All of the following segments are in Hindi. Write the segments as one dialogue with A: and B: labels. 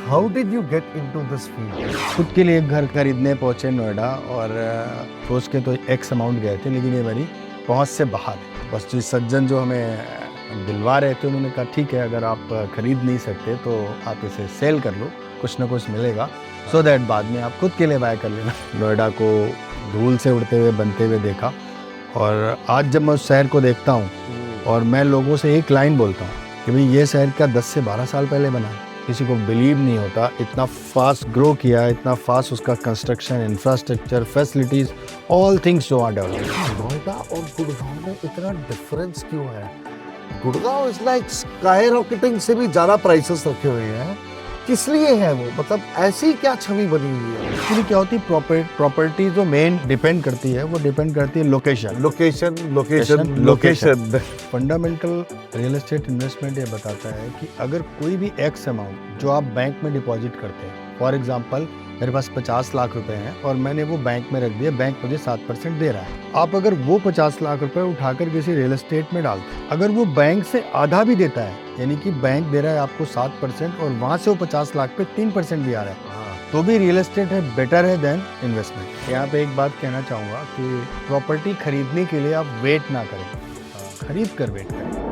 A: How did you get into this field?
B: खुद के लिए एक घर खरीदने पहुंचे नोएडा और सोच के तो एक्स अमाउंट गए थे, लेकिन ये मेरी पहुंच से बाहर है। बस जो सज्जन जो हमें दिलवा रहे थे उन्होंने कहा ठीक है, अगर आप खरीद नहीं सकते तो आप इसे सेल कर लो, कुछ ना कुछ मिलेगा, सो दैट बाद में आप खुद के लिए बाय कर लेना। नोएडा को धूल से उड़ते हुए बनते हुए देखा, और आज जब मैं उस शहर को देखता हूँ और मैं लोगों से एक लाइन बोलता हूँ कि भाई ये शहर क्या 10 से 12 साल पहले बना है, किसी को बिलीव नहीं होता। इतना फास्ट ग्रो किया है, इतना फास्ट उसका construction, infrastructure, facilities, all things जो आर डेवलप्ड।
A: नोएडा और गुड़गांव में इतना डिफरेंस क्यों है? Gurgaon is like sky rocketing से भी ज्यादा प्राइसेस रखे हुए हैं, किस लिए है वो? मतलब ऐसी क्या छवि बनी हुई है?
B: एक्चुअली क्या होती है, प्रॉपर्टी जो मेन डिपेंड करती है वो डिपेंड करती है location.
A: Location.
B: Fundamental real estate investment ये बताता है कि अगर कोई भी एक्स अमाउंट जो आप बैंक में डिपॉजिट करते हैं, फॉर एग्जांपल मेरे पास 50 लाख रुपए हैं और मैंने वो बैंक में रख दिया, बैंक मुझे 7% दे रहा है। आप अगर वो 50 लाख रुपए उठाकर किसी रियल एस्टेट में डालते हैं, अगर वो बैंक से आधा भी देता है, यानी कि बैंक दे रहा है आपको 7% और वहां से वो 50 लाख पे 3% भी आ रहा है, तो भी रियल एस्टेट है बेटर है देन इन्वेस्टमेंट। यहाँ पे एक बात कहना चाहूँगा कि प्रॉपर्टी खरीदने के लिए आप वेट ना करें, खरीद कर वेट करें।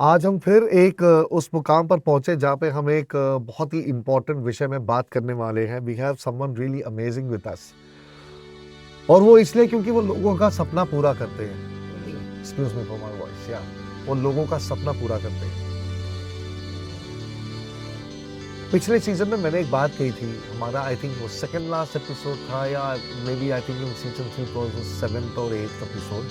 A: आज हम फिर एक उस मुकाम पर पहुंचे जहाँ पे हम एक बहुत ही इम्पोर्टेंट विषय में बात करने वाले हैं। We have someone really amazing with us, और वो इसलिए क्योंकि वो लोगों का सपना पूरा करते हैं। Excuse me for my voice, या वो लोगों का सपना पूरा करते हैं। पिछले सीजन में मैंने एक बात कही थी, हमारा आई थिंक वो सेकंड लास्ट एपिसोड था, या maybe I think in season 3 was 7th और 8th एपिसोड।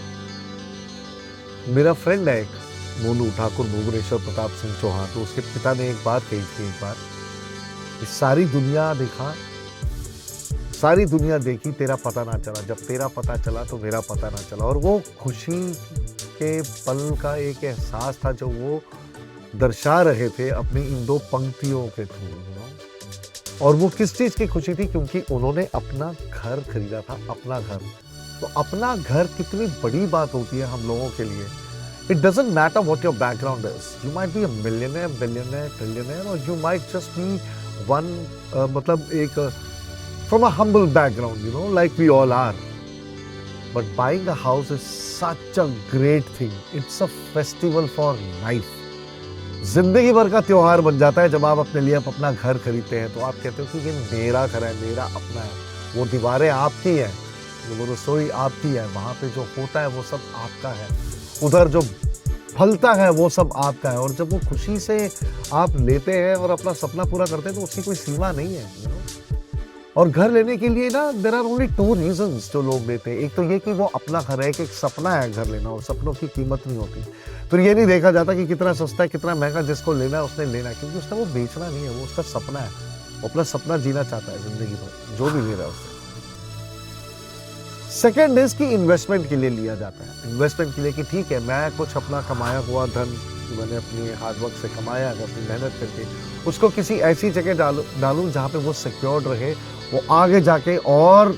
A: मेरा फ्रेंड है एक मोनू ठाकुर, भुवनेश्वर प्रताप सिंह चौहान, तो उसके पिता ने एक बात कही थी एक बार, सारी दुनिया देखा, सारी दुनिया देखी, तेरा पता ना चला, जब तेरा पता चला तो मेरा पता ना चला। और वो खुशी के पल का एक एहसास था जो वो दर्शा रहे थे अपनी इन दो पंक्तियों के थ्रू। और वो किस चीज की खुशी थी? क्योंकि उन्होंने अपना घर खरीदा था, अपना घर। तो अपना घर कितनी बड़ी बात होती है हम लोगों के लिए। It doesn't matter what your background is. You might be a millionaire, billionaire, trillionaire, or you might just be one, मतलब एक from a humble background, you know, like we all are. But buying a house is such a great thing. It's a festival for life. जिंदगी भर का त्योहार बन जाता है जब आप अपने लिए अपना घर खरीदते हैं। तो आप कहते हो कि ये मेरा घर है, मेरा अपना है, वो दीवारें आपकी हैं, वो रसोई आपकी है, वहाँ पे जो होता है वो सब आपका है, उधर जो फलता है वो सब आपका है। और जब वो खुशी से आप लेते हैं और अपना सपना पूरा करते हैं तो उसकी कोई सीमा नहीं है, you know? और घर लेने के लिए ना देयर आर ओनली 2 रीजंस जो लोग लेते हैं। एक तो ये कि वो अपना घर है, एक सपना है घर लेना, और सपनों की कीमत नहीं होती। फिर ये नहीं देखा जाता कि कितना सस्ता है कितना महंगा, जिसको लेना है उसने लेना है, क्योंकि उसका वो बेचना नहीं है, वो उसका सपना है, वो अपना सपना जीना चाहता है जिंदगी भर, जो भी ले रहा है उससे। सेकेंड इज कि इन्वेस्टमेंट के लिए लिया जाता है। इन्वेस्टमेंट के लिए कि ठीक है, मैं कुछ अपना कमाया हुआ धन मैंने अपनी हार्डवर्क से कमाया है, अपनी मेहनत करके उसको किसी ऐसी जगह डालूं जहाँ पे वो सिक्योर्ड रहे, वो आगे जाके और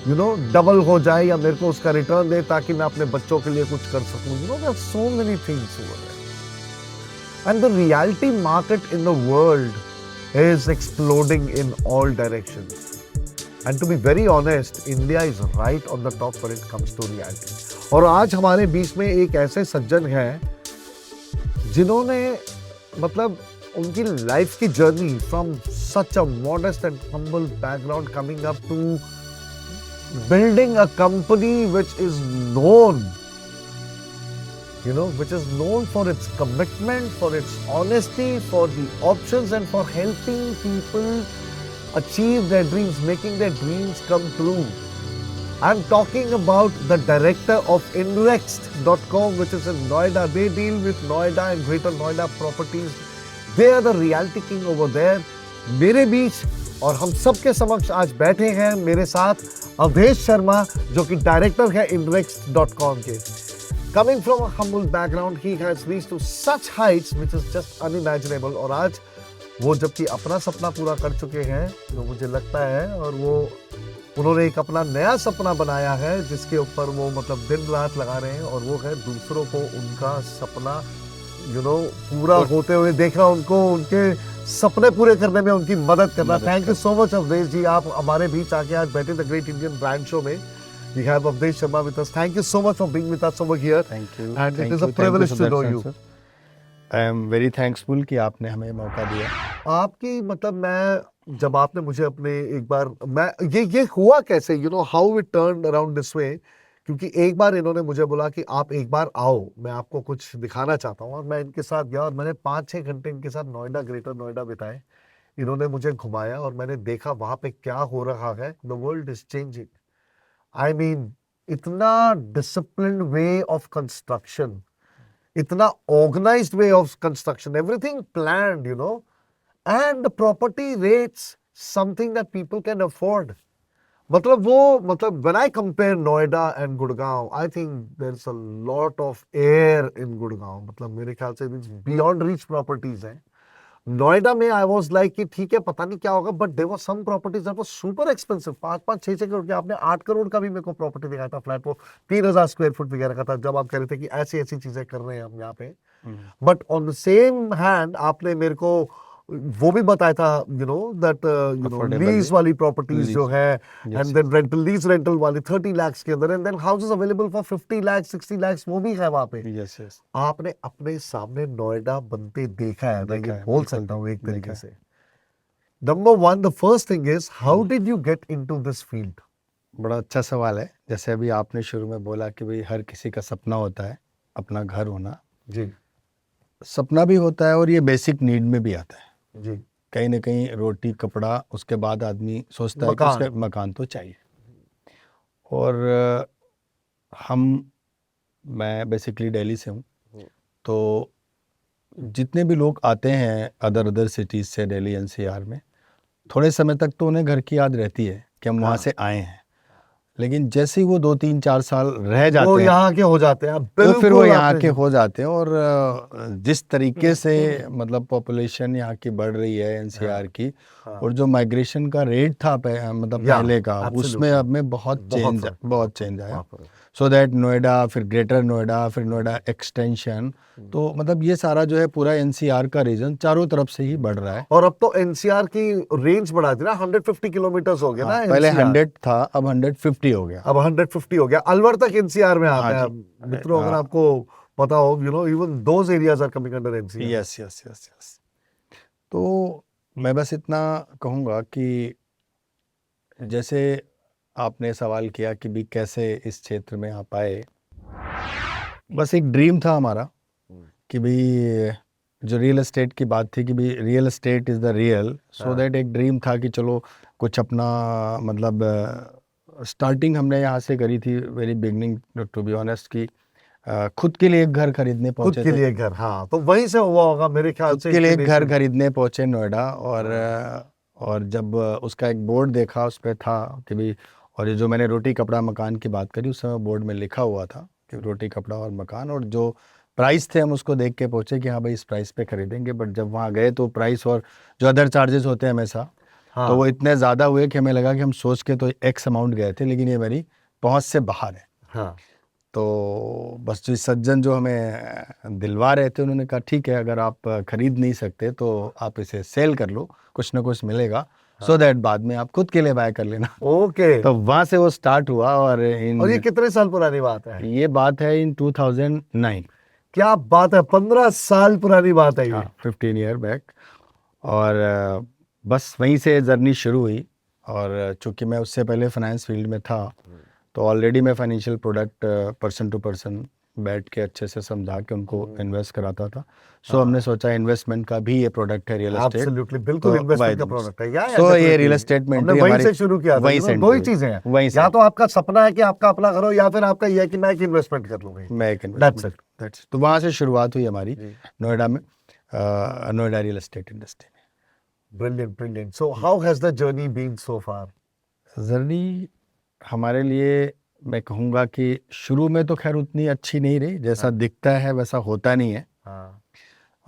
A: यू नो डबल हो जाए, या मेरे को उसका रिटर्न दे ताकि मैं अपने बच्चों के लिए कुछ कर सकूं। You know there are so many things over there, and the reality market in the world is exploding in all directions. And to be very honest, India is right on the top when it comes to reality. और आज हमारे बीच में एक ऐसे सज्जन हैं जिन्होंने मतलब उनकी लाइफ की journey from such a modest and humble background coming up to building a company which is known, you know, which is known for its commitment, for its honesty, for the options, and for helping people achieve their dreams, making their dreams come true. I'm talking about the director of Invext.com, which is in Noida. They deal with Noida and Greater Noida properties. They are the reality king over there. मेरे बीच और हम सबके समक्ष आज बैठे हैं मेरे साथ अवधेश शर्मा, जो कि डायरेक्टर है Invext.com के। Coming from a humble background, he has reached to such heights which is just unimaginable. और आज वो जबकि अपना सपना पूरा कर चुके हैं, जो मुझे लगता है, और वो उन्होंने एक अपना नया सपना बनाया है जिसके ऊपर वो मतलब दिन रात लगा रहे हैं, और वो है दूसरों को उनका सपना पूरा होते हुए देखना, उनको उनके सपने पूरे करने में उनकी मदद करना। Thank you so much Avdhesh ji, आप हमारे बीच आके आज बैठे the great Indian brand show में। We have Avdesh Sharma with us. Thank you so much for being with us over here.
B: Thank you.
A: And it is a privilege to know you.
B: I am very thankful कि आपने हमें मौका दिया।
A: आपकी मतलब मैं जब आपने मुझे अपने एक बार मैं ये हुआ कैसे, how it turn around this way, क्योंकि एक बार इन्होंने मुझे बोला कि आप एक बार आओ, मैं आपको कुछ दिखाना चाहता हूँ, और मैं इनके साथ गया और मैंने 5-6 घंटे इनके साथ नोएडा, ग्रेटर नोएडा बिताए। इन्होंने मुझे घुमाया और मैंने देखा वहां पे क्या हो रहा है। The world is changing. I mean इतना डिसिप्लिन्ड वे ऑफ कंस्ट्रक्शन, इतना organized way of construction, everything planned, and the property rates something that people can afford. मतलब when I compare Noida and Gurgaon, I think there is a lot of air in Gurgaon. मतलब मेरे ख्याल से बियॉन्ड रीच प्रॉपर्टीज हैं। नोएडा में आई वाज लाइक कि ठीक है, पता नहीं क्या होगा, but there were some properties that was super expensive. 5-5 6-6 crore के, आपने 8 करोड़ का भी मेरे को प्रॉपर्टी दिखाया था, फ्लैट वो 3000 स्क्वायर फुट वगैरह का था, जब आप कह रहे थे कि ऐसी ऐसी चीजें कर रहे हैं हम यहाँ पे। But on the same hand आपने मेरे को वो भी बताया था, दैट लीज वाली प्रॉपर्टीज जो है, and then rental, lease rental वाली 30 लाख के अंदर, and then houses available for 50 lakh 60 lakh, वो भी है वहां पे।
B: यस यस,
A: आपने अपने सामने नोएडा बनते देखा है, मैं ये बोल सकता हूँ एक तरीके से। Number 1, the first thing is, how did you get into this field?
B: बड़ा अच्छा सवाल है। जैसे अभी आपने शुरू में बोला कि भाई हर किसी का सपना होता है अपना घर होना।
A: जी
B: सपना भी होता है और ये बेसिक नीड में भी आता है।
A: जी,
B: कहीं ना कहीं रोटी कपड़ा, उसके बाद आदमी सोचता है कि उसका मकान तो चाहिए। और मैं बेसिकली दिल्ली से हूँ, तो जितने भी लोग आते हैं अदर सिटीज़ से दिल्ली एनसीआर में, थोड़े समय तक तो उन्हें घर की याद रहती है कि हम वहाँ से आए हैं, लेकिन जैसे ही वो 2-3-4 साल रह जाते हैं,
A: यहाँ के हो जाते हैं,
B: तो फिर वो यहाँ के हो जाते हैं। और जिस तरीके से मतलब पॉपुलेशन यहाँ की बढ़ रही है एनसीआर की, और जो माइग्रेशन का रेट था मतलब पहले का, उसमें अब में बहुत चेंज आया। सो दैट नोएडा, फिर ग्रेटर नोएडा, फिर नोएडा एक्सटेंशन, तो मतलब ये सारा जो है पूरा एनसीआर का रीजन चारों तरफ से ही बढ़ रहा है।
A: और अब तो एनसीआर की रेंज बढ़ा दी ना, 150 किलोमीटर हो गया ना।
B: पहले 100 था, अब 150 हो गया।
A: अब 150 हो गया। अलवर तक एनसीआर में आता है मित्रों, अगर आपको पता हो, even those areas are coming under NCR.
B: Yes yes yes yes. तो मैं बस इतना कहूँगा कि जैसे आपने सवाल किया कि भी कैसे इस क्षेत्र में आप आए, बस एक ड्रीम था हमारा कि भी जो रियल एस्टेट की बात थी कि भी real estate is the real, so that एक ड्रीम था कि चलो कुछ अपना मतलब स्टार्टिंग हमने यहाँ से करी थी, very beginning to be honest, कि खुद के लिए एक घर खरीदने पहुंचे।
A: खुद के लिए घर, हाँ, तो वहीं से हुआ होगा मेरे ख्याल से।
B: खुद के लिए एक घर खरीदने पहुंचे नोएडा, और जब उसका एक बोर्ड देखा, उस पर था कि भी, और ये जो मैंने रोटी कपड़ा मकान की बात करी, उस समय बोर्ड में लिखा हुआ था कि रोटी कपड़ा और मकान, और जो प्राइस थे हम उसको देख के पहुंचे कि हाँ भाई इस प्राइस पे खरीदेंगे। बट जब वहाँ गए तो प्राइस और जो अदर चार्जेस होते हैं हमेशा, तो वो इतने ज़्यादा हुए कि हमें लगा कि हम सोच के तो एक्स अमाउंट गए थे, लेकिन ये मेरी पहुँच से बाहर है।
A: हाँ।
B: तो बस जो सज्जन जो हमें दिलवा रहे थे, उन्होंने कहा ठीक है, अगर आप खरीद नहीं सकते तो आप इसे सेल कर लो, कुछ ना कुछ मिलेगा, सो दैट बाद में आप खुद के लिए बाय कर लेना।
A: ओके।
B: तो वहाँ से वो स्टार्ट हुआ। और
A: ये कितने साल पुरानी बात है?
B: ये बात है इन 2009।
A: क्या बात है, 15 साल पुरानी बात है ये।
B: 15 ईयर बैक। और बस वहीं से जर्नी शुरू हुई। और चूँकि मैं उससे पहले फाइनेंस फील्ड में था, तो ऑलरेडी मैं financial product person to person बैठ के अच्छे से समझा के उनको इन्वेस्ट कराता था। सो हमने सोचा इन्वेस्टमेंट का भी ये प्रोडक्ट है रियल एस्टेट।
A: एब्सोल्युटली, बिल्कुल इन्वेस्टमेंट का प्रोडक्ट है।
B: सो ये रियल एस्टेट में
A: हमने वहीं से शुरू किया था। दो ही चीजें हैं, या तो आपका सपना है कि आपका अपना घर हो, या फिर आपका ये है कि मैं एक इन्वेस्टमेंट कर लूंगा।
B: मैं एक इन्वेस्टमेंट। तो वहाँ से शुरुआत हुई हमारी नोएडा में, नोएडा रियल एस्टेट इंडस्ट्री में।
A: Brilliant brilliant. So how has the journey been so far?
B: Journey हमारे लिए, मैं कहूँगा कि शुरू में तो खैर उतनी अच्छी नहीं रही, जैसा दिखता है वैसा होता नहीं है।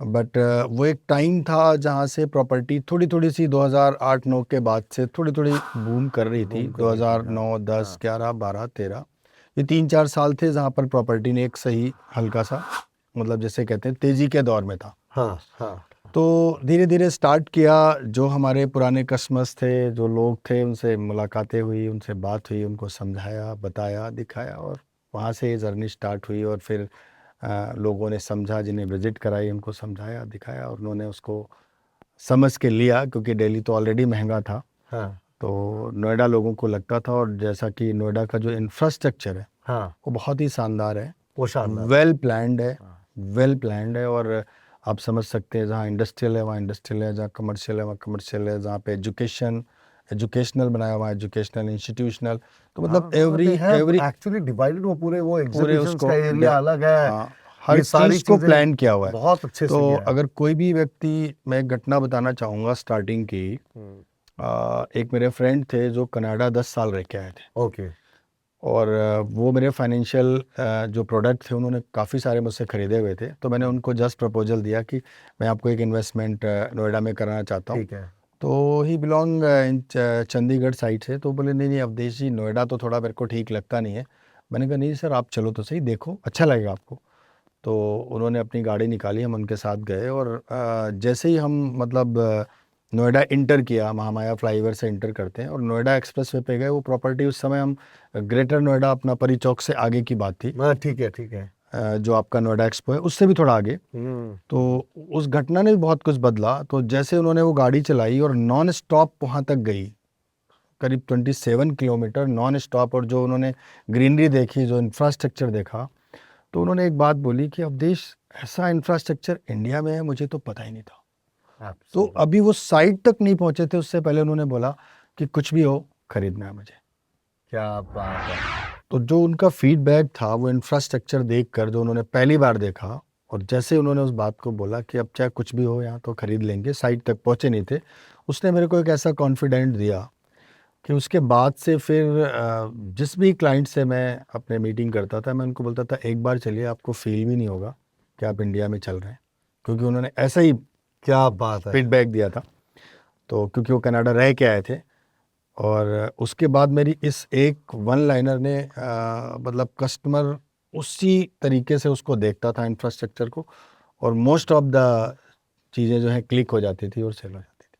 B: बट वो एक टाइम था जहाँ से प्रॉपर्टी थोड़ी थोड़ी सी 2008-9 के बाद से थोड़ी थोड़ी बूम कर रही थी।
A: Boom कर रही थी,
B: 2009, 10, 11, 12, 13 ये 3-4 साल थे जहाँ पर प्रॉपर्टी ने एक सही हल्का सा मतलब जैसे कहते हैं तेजी के दौर में था।
A: हाँ हाँ
B: तो धीरे धीरे स्टार्ट किया, जो हमारे पुराने कस्टमर्स थे, जो लोग थे, उनसे मुलाकातें हुई, उनसे बात हुई, उनको समझाया, बताया, दिखाया और वहाँ से ये जर्नी स्टार्ट हुई। और फिर लोगों ने समझा, जिन्हें विज़िट कराई उनको समझाया, दिखाया और उन्होंने उसको समझ के लिया, क्योंकि दिल्ली तो ऑलरेडी महंगा था।
A: हाँ
B: तो नोएडा लोगों को लगता था, और जैसा कि नोएडा का जो इंफ्रास्ट्रक्चर है
A: हाँ
B: वो बहुत ही शानदार है,
A: वो शानदार
B: वेल प्लान्ड है,
A: हाँ।
B: वेल प्लान्ड है। और आप समझ सकते हैं, जहाँ इंडस्ट्रियल है वहाँ इंडस्ट्रियल है, जहाँ कमर्शियल है वहाँ कमर्शियल है, जहाँ पे एजुकेशनल बनाया हुआ है एजुकेशनल, इंस्टीट्यूशनल, तो मतलब एवरी
A: एक्चुअली डिवाइडेड वो पूरे वो
B: पूरे
A: एग्जीबिशंस
B: उसको
A: का एरिया अलग है।
B: हाँ, हर
A: ये सारी
B: चीज़ को
A: चीजें
B: प्लान किया हुआ है।
A: बहुत अच्छे से
B: तो
A: किया है।
B: अगर कोई भी व्यक्ति, मैं एक घटना बताना चाहूँगा स्टार्टिंग की। एक मेरे फ्रेंड थे जो कनाडा 10 साल रह के आए थे,
A: ओके
B: और वो मेरे फाइनेंशियल जो प्रोडक्ट थे उन्होंने काफ़ी सारे मुझसे ख़रीदे हुए थे। तो मैंने उनको जस्ट प्रपोजल दिया कि मैं आपको एक इन्वेस्टमेंट नोएडा में कराना चाहता हूँ।
A: ठीक है
B: तो ही बिलोंग इन चंडीगढ़ साइड से। तो बोले नहीं नहीं अवधेश जी, नोएडा तो थोड़ा मेरे को ठीक लगता नहीं है। मैंने कहा नहीं सर, आप चलो तो सही, देखो अच्छा लगेगा आपको। तो उन्होंने अपनी गाड़ी निकाली, हम उनके साथ गए, और जैसे ही हम मतलब नोएडा इंटर किया, महामाया फ्लाईओवर से इंटर करते हैं और नोएडा एक्सप्रेसवे पे गए। वो प्रॉपर्टी उस समय हम ग्रेटर नोएडा, अपना परी चौक से आगे की बात थी,
A: ठीक है ठीक है
B: जो आपका नोएडा एक्सपो है उससे भी थोड़ा आगे। तो उस घटना ने भी बहुत कुछ बदला। तो जैसे उन्होंने वो गाड़ी चलाई और नॉन स्टॉप वहाँ तक गई, करीब 27 किलोमीटर नॉन स्टॉप, और जो उन्होंने ग्रीनरी देखी, जो इंफ्रास्ट्रक्चर देखा, तो उन्होंने एक बात बोली कि अवधेश, ऐसा इंफ्रास्ट्रक्चर इंडिया में है, मुझे तो पता ही नहीं था। तो
A: Absolutely.
B: अभी वो साइट तक नहीं पहुंचे थे, उससे पहले उन्होंने बोला कि कुछ भी हो, खरीदना है मुझे।
A: क्या बात है।
B: तो जो उनका फीडबैक था, वो इंफ्रास्ट्रक्चर देखकर, जो उन्होंने पहली बार देखा, और जैसे उन्होंने उस बात को बोला कि अब चाहे कुछ भी हो यहाँ तो खरीद लेंगे, साइट तक पहुँचे नहीं थे, उसने मेरे को एक ऐसा कॉन्फिडेंट दिया कि उसके बाद से फिर जिस भी क्लाइंट से मैं अपने मीटिंग करता था, मैं उनको बोलता था एक बार चलिए, आपको फील भी नहीं होगा कि आप इंडिया में चल रहे हैं, क्योंकि उन्होंने ऐसा ही
A: क्या बात है।
B: फीडबैक दिया था। तो क्योंकि वो कनाडा रह के आए थे, और उसके बाद मेरी इस एक वन लाइनर ने मतलब कस्टमर उसी तरीके से उसको देखता था इंफ्रास्ट्रक्चर को, और मोस्ट ऑफ द चीज़ें जो हैं क्लिक हो जाती थी और सेल हो जाती थी।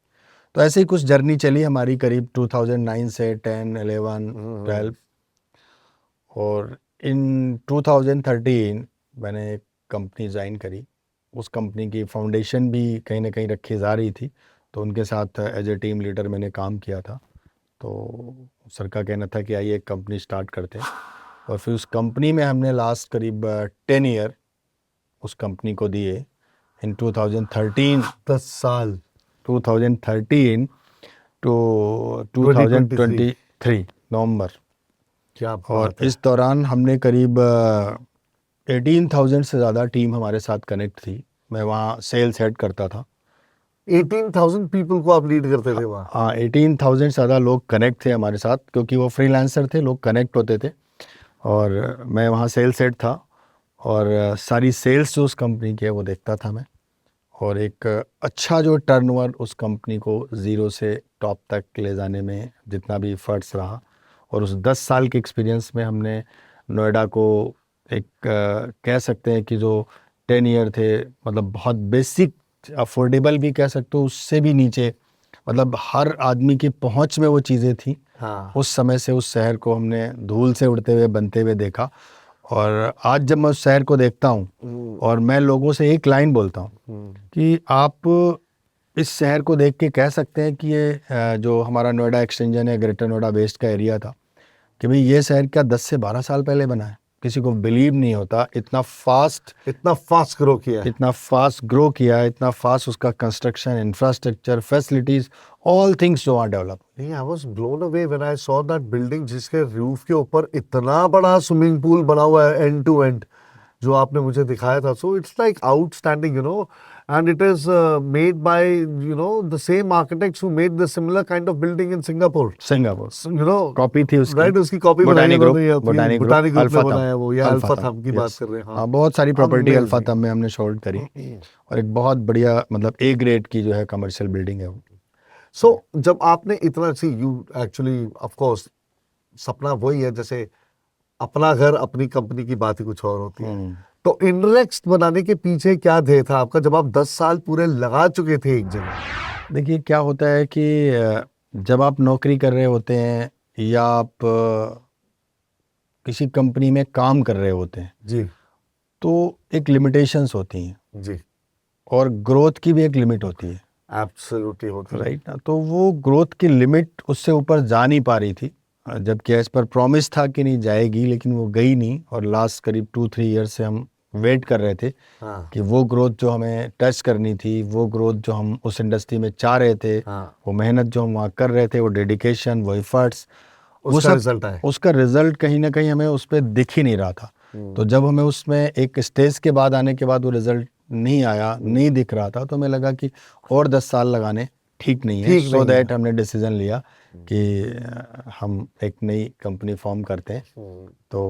B: तो ऐसे ही कुछ जर्नी चली हमारी, करीब 2009 से 10, 11, 12, और इन 2013 मैंने एक कंपनी ज्वाइन करी। उस कंपनी की फाउंडेशन भी कहीं ना कहीं रखी जा रही थी, तो उनके साथ एज ए टीम लीडर मैंने काम किया था। तो सर का कहना था कि आइए एक कंपनी स्टार्ट करते हैं, और फिर उस कंपनी में हमने लास्ट करीब 10 ईयर उस कंपनी को दिए। इन 2013
A: 10 साल
B: 2013 टू 2023 नवंबर।
A: क्या
B: और
A: बात है।
B: इस दौरान हमने करीब 18,000 से ज़्यादा टीम हमारे साथ कनेक्ट थी। मैं वहाँ सेल्स हेड करता था।
A: 18,000 पीपल को आप लीड करते थे वहाँ।
B: हाँ, 18,000 से ज़्यादा लोग कनेक्ट थे हमारे साथ, क्योंकि वो फ्रीलांसर थे, लोग कनेक्ट होते थे, और मैं वहाँ सेल्स हेड था, और सारी सेल्स जो उस कंपनी की है वो देखता था मैं, और एक अच्छा जो टर्नओवर उस कंपनी को ज़ीरो से टॉप तक ले जाने में जितना भी एफर्ट्स रहा, और उस 10 साल के एक्सपीरियंस में हमने नोएडा को एक कह सकते हैं कि जो 10 ईयर थे, मतलब बहुत बेसिक अफोर्डेबल भी कह सकते हो, उससे भी नीचे, मतलब हर आदमी की पहुंच में वो चीज़ें थी।
A: हाँ
B: उस समय से उस शहर को हमने धूल से उड़ते हुए बनते हुए देखा, और आज जब मैं उस शहर को देखता हूँ और मैं लोगों से एक लाइन बोलता हूँ कि आप इस शहर को देख के कह सकते हैं कि ये जो हमारा नोएडा एक्सटेंशन है, ग्रेटर नोएडा वेस्ट का एरिया था, कि भाई ये शहर क्या 10 से 12 साल पहले बना है। किसी को बिलीव नहीं होता, इतना फास्ट ग्रो किया है, इतना फास्ट उसका construction, infrastructure, facilities, all things जो वहाँ डेवलप।
A: नहीं, I was blown away when I saw that building, जिसके रूफ के ऊपर इतना बड़ा स्विमिंग पूल बना हुआ है एंड टू एंड, जो आपने मुझे दिखाया था। So it's like outstanding, you know. and it is made by the same architects who made the similar kind of building in Singapore.
B: Singapore
A: So, you know,
B: copy थी उसकी
A: right, उसकी कॉपी बनाई
B: बोटानी ग्रुप
A: उन्होंने अपनी
B: बोटानी ग्रुप
A: बोटानी ग्रुप ने
B: अल्फा
A: बनाया वो, या अल्फा
B: थम
A: थम की बात कर रहे हैं।
B: हाँ बहुत सारी प्रॉपर्टी
A: Amazing.
B: अल्फा थम में हमने शोल्ड करी और एक बहुत बढ़िया मतलब ए ग्रेड की जो है कमर्शियल बिल्डिंग है वो।
A: So, जब आपने इतना सी यू एक्चुअली ऑफ कोर्स सपना वही है, जैसे अपना घर अपनी कंपनी की बात ही कुछ और होती है। तो इनरेक्स बनाने के पीछे क्या ध्येय था आपका, जब आप 10 साल पूरे लगा चुके थे एक जगह?
B: देखिए क्या होता है कि जब आप नौकरी कर रहे होते हैं या आप किसी कंपनी में काम कर रहे होते हैं
A: जी
B: तो एक लिमिटेशंस होती हैं
A: जी,
B: और ग्रोथ की भी एक लिमिट होती है,
A: एब्सोल्युटली होती है।
B: राइट ना। तो वो ग्रोथ की लिमिट उससे ऊपर जा नहीं पा रही थी, जबकि इस पर प्रॉमिस था कि नहीं जाएगी, लेकिन वो गई नहीं। और लास्ट करीब 2-3 ईयर से हम वेट कर रहे थे
A: हाँ
B: कि वो ग्रोथ जो हमें टच करनी थी, वो ग्रोथ जो हम उस इंडस्ट्री में चाह रहे थे,
A: हाँ,
B: वो मेहनत जो हम वहाँ कर रहे थे, वो डेडिकेशन, वो एफर्ट्स, वो
A: उसका
B: सब
A: रिजल्ट आए।
B: उसका रिजल्ट कहीं ना कहीं हमें उस पर दिख ही नहीं रहा था। तो जब हमें उसमें एक स्टेज के बाद आने के बाद वो रिजल्ट नहीं आया, नहीं दिख रहा था, तो हमें लगा कि और 10 साल लगाने ठीक नहीं है। सो दैट हमने डिसीजन लिया कि हम एक नई कंपनी फॉर्म करते हैं। तो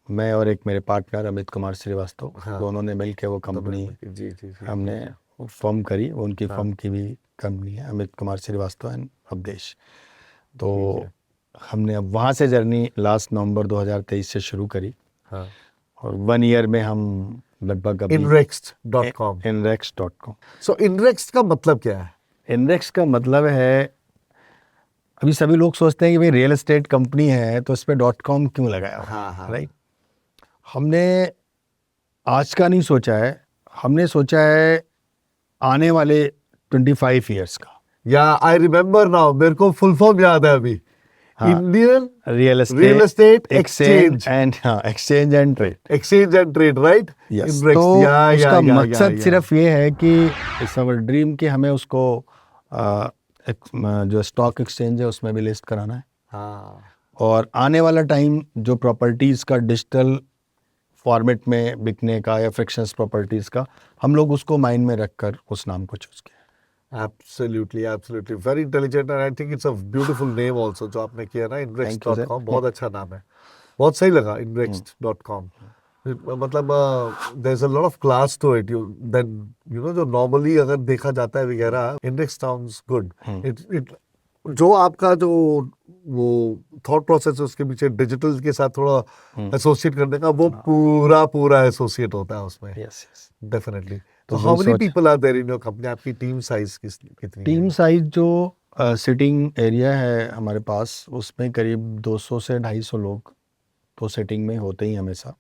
B: मैं और एक मेरे पार्टनर अमित कुमार श्रीवास्तव,
A: हाँ।
B: दोनों ने मिलकर वो कंपनी
A: जी जी जी,
B: हमने फॉर्म करी। उनकी फर्म की भी कंपनी है अमित कुमार श्रीवास्तव एंड अवधेश। तो हमने अब वहाँ से जर्नी लास्ट नवंबर 2023 से शुरू करी
A: हाँ।
B: और 1 ईयर में हम लगभग अभी
A: Inrext.com.
B: inrex.com।
A: सो Inrext का मतलब क्या है?
B: इंडेक्स का मतलब है, अभी सभी लोग सोचते हैं कि भाई रियल एस्टेट कंपनी है तो इस पे .com क्यों लगाया हुआ है,
A: हाँ हाँ,
B: राइट। हमने आज का नहीं सोचा है, हमने सोचा है आने वाले 25 ईयर्स का।
A: या आई रिमेम्बर नाउ, मेरे को फुल फॉर्म याद है अभी।
B: हाँ।
A: Indian
B: real
A: real estate exchange
B: and exchange and trade,
A: exchange and trade, right?
B: Yes. तो उसका मकसद सिर्फ ये है कि इट्स आवर ड्रीम कि हमें उसको जो स्टॉक एक्सचेंज है उसमें भी लिस्ट कराना है।
A: हाँ,
B: और आने वाला टाइम जो प्रॉपर्टीज़ का डिजिटल फॉर्मेट में बिकने का या फ्रिक्शंस प्रॉपर्टीज़ का, हम लोग उसको माइंड में रखकर उस नाम को चूज किया।
A: Absolutely absolutely, very intelligent and I think it's a beautiful name also जो आपने किया ना, Inrext.com, बहुत अच्छा नाम है, बहुत सही लगा Inrext.com। मतलब there is a lot of class to it, you then जो नॉर्मली अगर देखा जाता है वगैरह, Inrext साउंड्स गुड। इट जो आपका जो वो थॉट प्रोसेस है उसके पीछे डिजिटल के साथ थोड़ा एसोसिएट करने का, वो पूरा एसोसिएट होता है उसमें।
B: Yes yes.
A: डेफिनेटली। तो
B: तो
A: हाउ
B: वही
A: मेनी
B: सोच-
A: people are there in your company? आपकी टीम साइज कितनी
B: टीम
A: है?
B: साइज जो सिटिंग एरिया है हमारे पास, उसमें करीब 200 से 250 लोग तो सिटिंग में होते ही हमेशा।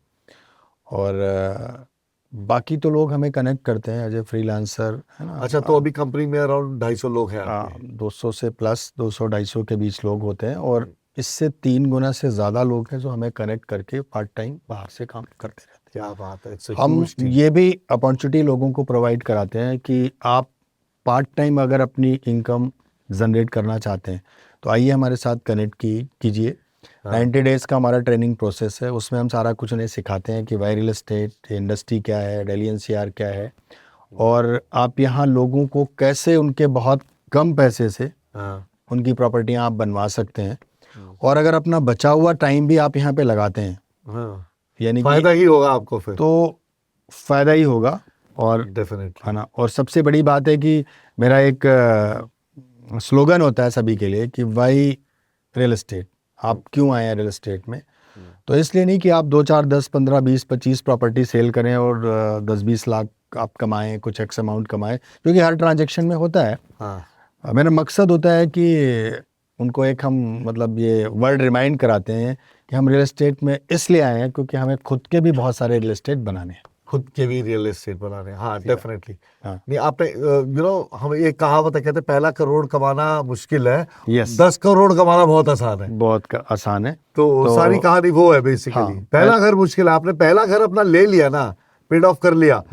B: और बाकी तो लोग हमें कनेक्ट करते हैं एज ए फ्रीलांसर, है ना।
A: अच्छा, तो अभी कंपनी में अराउंड 250 लोग हैं आपके?
B: 200 से प्लस 200-250 के बीच लोग होते हैं और इससे 3 गुना से ज़्यादा लोग हैं जो हमें कनेक्ट करके पार्ट टाइम बाहर से काम करते रहते हैं।
A: क्या बात है, इट्स अ
B: हम
A: ह्यूज टीम।
B: ये भी अपॉर्चुनिटी लोगों को प्रोवाइड कराते हैं कि आप पार्ट टाइम अगर अपनी इनकम जनरेट करना चाहते हैं तो आइए हमारे साथ कनेक्ट कीजिए। 90 डेज़ का हमारा ट्रेनिंग प्रोसेस है, उसमें हम सारा कुछ उन्हें सिखाते हैं कि वाई रियल एस्टेट इंडस्ट्री क्या है, दिल्ली एनसीआर क्या है, और आप यहाँ लोगों को कैसे उनके बहुत कम पैसे से
A: हाँ
B: उनकी प्रॉपर्टियाँ आप बनवा सकते हैं। और अगर अपना बचा हुआ टाइम भी आप यहाँ पे लगाते हैं,
A: हाँ,
B: यानी
A: फायदा ही होगा आपको फिर।
B: तो फ़ायदा ही होगा। और
A: डेफिनेटली,
B: है ना। और सबसे बड़ी बात है कि मेरा एक स्लोगन होता है सभी के लिए कि वाई रियल एस्टेट, आप क्यों आए हैं रियल एस्टेट में। तो इसलिए नहीं कि आप 2-4 10 15 20 25 प्रॉपर्टी सेल करें और 10-20 लाख आप कमाएं, कुछ एक्स अमाउंट कमाएं, क्योंकि हर ट्रांजैक्शन में होता है।
A: हाँ
B: मेरा मकसद होता है कि उनको एक हम मतलब ये वर्ड रिमाइंड कराते हैं कि हम रियल एस्टेट में इसलिए आए हैं क्योंकि हमें खुद के भी बहुत सारे रियल एस्टेट बनाने हैं।
A: खुद के भी रियल एस्टेट बना रहे हैं। हाँ डेफिनेटली।
B: हाँ।
A: नहीं, आपने हम ये कहावत है, कहते हैं पहला करोड़ कमाना मुश्किल है,
B: Yes.
A: 10 करोड़ कमाना बहुत आसान है।
B: बहुत आसान है।
A: तो सारी कहानी वो है बेसिकली।
B: हाँ,
A: पहला घर मुश्किल है, आपने पहला घर अपना ले लिया ना, पेड ऑफ कर लिया,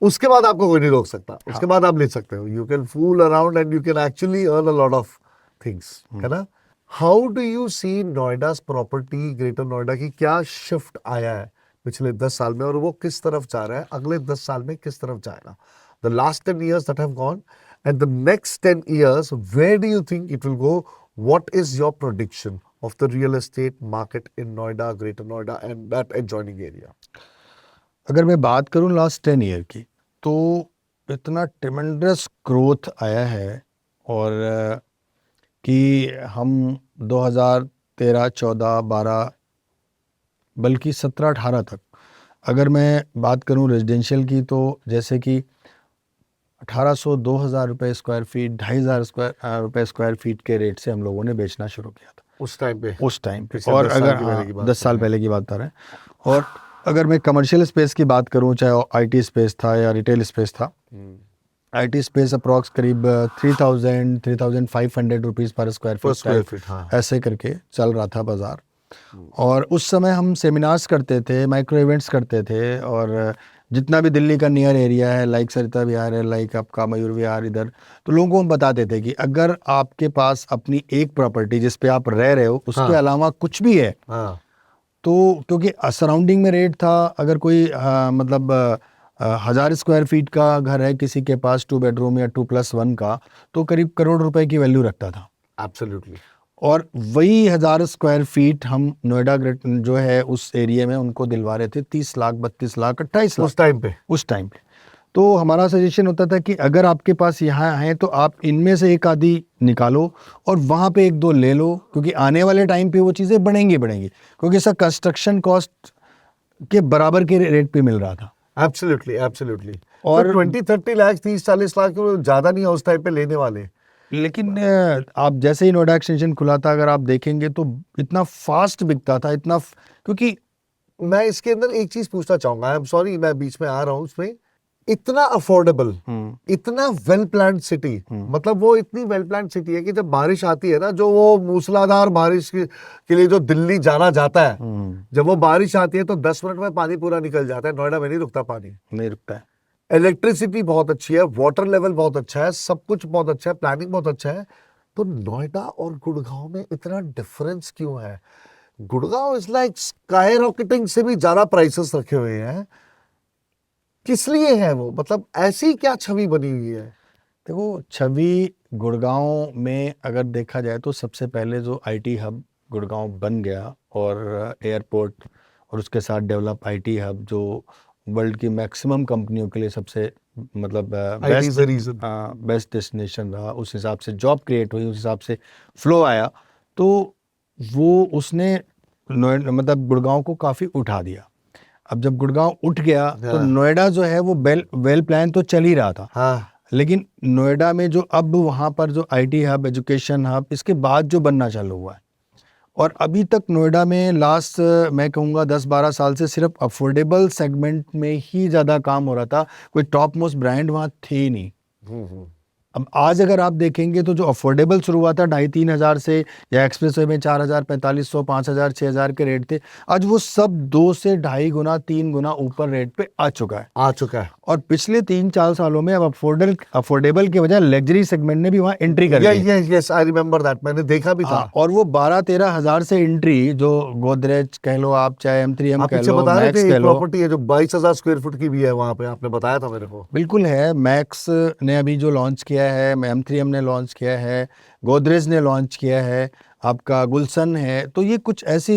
A: उसके बाद आपको कोई नहीं रोक सकता। उसके बाद आप ले सकते हो, you can fool around and you can actually earn a lot of things, है ना। How do you see Noida's property, greater Noida की क्या शिफ्ट आया है पिछले 10 साल में, और वो किस तरफ जा रहा है, अगले 10 साल में किस तरफ जाएगा? the last 10 years that have gone, and the next 10 years, where do you think it will go? What is your prediction of the real estate market in Noida, Greater Noida, and that adjoining area?
B: अगर मैं बात करूं लास्ट 10 ईयर की, तो इतना ट्रिमेंडस ग्रोथ आया है, और कि हम 2013, 14, 12, बल्कि 17, 18 तक अगर मैं बात करूं रेजिडेंशियल की, तो जैसे कि 1800, 2000 रुपये स्क्वायर फीट, 2500 रुपये स्क्वायर फीट के रेट से हम लोगों ने बेचना शुरू किया था
A: उस टाइम पे
B: और अगर 10 साल पहले की बात कर रहे हैं। और अगर मैं कमर्शियल स्पेस की बात करूं, चाहे आईटी स्पेस था या रिटेल स्पेस था, आईटी स्पेस अप्रॉक्स करीब 3000, 3500 रुपीज़ पर स्क्वायर फीट ऐसे करके चल रहा था बाज़ार। और उस समय हम सेमिनार्स करते थे, माइक्रो इवेंट्स करते थे, और जितना भी दिल्ली का नियर एरिया है, लाइक सरिता विहार है, लाइक आपका मयूर विहार इधर, तो लोगों को हम बताते थे कि अगर आपके पास अपनी एक प्रॉपर्टी जिस पे आप रह रहे हो, उसके अलावा कुछ भी है, तो क्योंकि सराउंडिंग में रेट था, अगर कोई मतलब 1000 स्क्वायर फीट का घर है किसी के पास, 2 बेडरूम या 2+1 का, तो करीब करोड़ रुपए की वैल्यू रखता था।
A: एब्सोल्युटली। और
B: वही 1000 स्क्वायर फीट हम नोएडा जो है उस एरिया में उनको दिलवा रहे थे 30 लाख, 32 लाख, 28 लाख उस टाइम पे। तो हमारा सजेशन होता था कि अगर आपके पास यहाँ हैं तो आप इनमें से एक आधी निकालो और वहाँ पे 1-2 ले लो, क्योंकि आने वाले टाइम पे वो चीज़ें बढ़ेंगी, क्योंकि इसका कंस्ट्रक्शन कॉस्ट के बराबर के रेट पे मिल रहा था।
A: एब्सोल्युटली। और 20-30 लाख, 30-40 लाख ज़्यादा नहीं है उस टाइम पे लेने वाले।
B: लेकिन आप जैसे ही नोएडा एक्सटेंशन खुला था, अगर आप देखेंगे तो इतना फास्ट बिकता था, इतना, क्योंकि
A: मैं इसके अंदर एक चीज पूछना चाहूंगा, आई एम सॉरी मैं बीच में आ रहा हूँ उसमें, इतना अफोर्डेबल, इतना वेल प्लान्ड सिटी, मतलब वो इतनी वेल प्लान्ड सिटी है कि जब बारिश आती है ना, जो वो मूसलाधार बारिश के लिए जो दिल्ली जाना जाता है, जब वो बारिश आती है तो 10 मिनट में पानी पूरा निकल जाता है। नोएडा में नहीं रुकता, पानी
B: नहीं रुकता है।
A: इलेक्ट्रिसिटी बहुत अच्छी है, वाटर लेवल बहुत अच्छा है, सब कुछ बहुत अच्छा है, प्लानिंग बहुत अच्छा है। तो नोएडा और गुड़गांव में इतना डिफरेंस क्यों है? Gurgaon is like sky rocketing से भी ज्यादा प्राइसेस रखे हुए हैं, किस लिए है वो? मतलब ऐसी क्या छवि बनी हुई है?
B: देखो, छवि गुड़गांव में अगर देखा जाए तो सबसे पहले जो आईटी हब गुड़गांव बन गया, और एयरपोर्ट, और उसके साथ डेवलप आईटी हब जो वर्ल्ड की मैक्सिमम कंपनियों के लिए सबसे मतलब बेस्ट डेस्टिनेशन रहा, उस हिसाब से जॉब क्रिएट हुई, उस हिसाब से फ्लो आया, तो वो उसने मतलब गुड़गांव को काफ़ी उठा दिया। अब जब गुड़गांव उठ गया तो नोएडा जो है वो वेल प्लान तो चल ही रहा था, लेकिन नोएडा में जो अब वहाँ पर जो आईटी हब, एजुकेशन हब, इसके बाद जो बनना चालू हुआ है, और अभी तक नोएडा में लास्ट मैं कहूँगा 10-12 साल से सिर्फ अफोर्डेबल सेगमेंट में ही ज़्यादा काम हो रहा था, कोई टॉप मोस्ट ब्रांड वहाँ थे ही नहीं। अब आज अगर आप देखेंगे तो जो अफोर्डेबल शुरू हुआ था 2,500-3 हज़ार से, या एक्सप्रेसवे में 4,000, 4,500, 5,000, 6,000 के रेट थे, आज वो सब 2 से 2.5 गुना 3 गुना ऊपर रेट पे आ चुका है। और पिछले 3-4 सालों में अब अफोर्डेबल के बजाय लग्जरी सेगमेंट ने भी वहाँ एंट्री कर दी।
A: यस, आई रिमेंबर दैट, मैंने देखा भी था।
B: और वो 12-13 हज़ार से एंट्री, जो गोदरेज कह लो आप, चाहे M3M कह लो, मैक्स कह लो,
A: प्रॉपर्टी है जो 22,000 स्क्वायर फुट की भी है वहाँ पे, आपने बताया था मेरे को।
B: बिल्कुल है। मैक्स ने अभी जो लॉन्च किया है, M3M ने लॉन्च किया है, गोदरेज ने लॉन्च किया है, आपका गुलशन है, तो ये कुछ ऐसी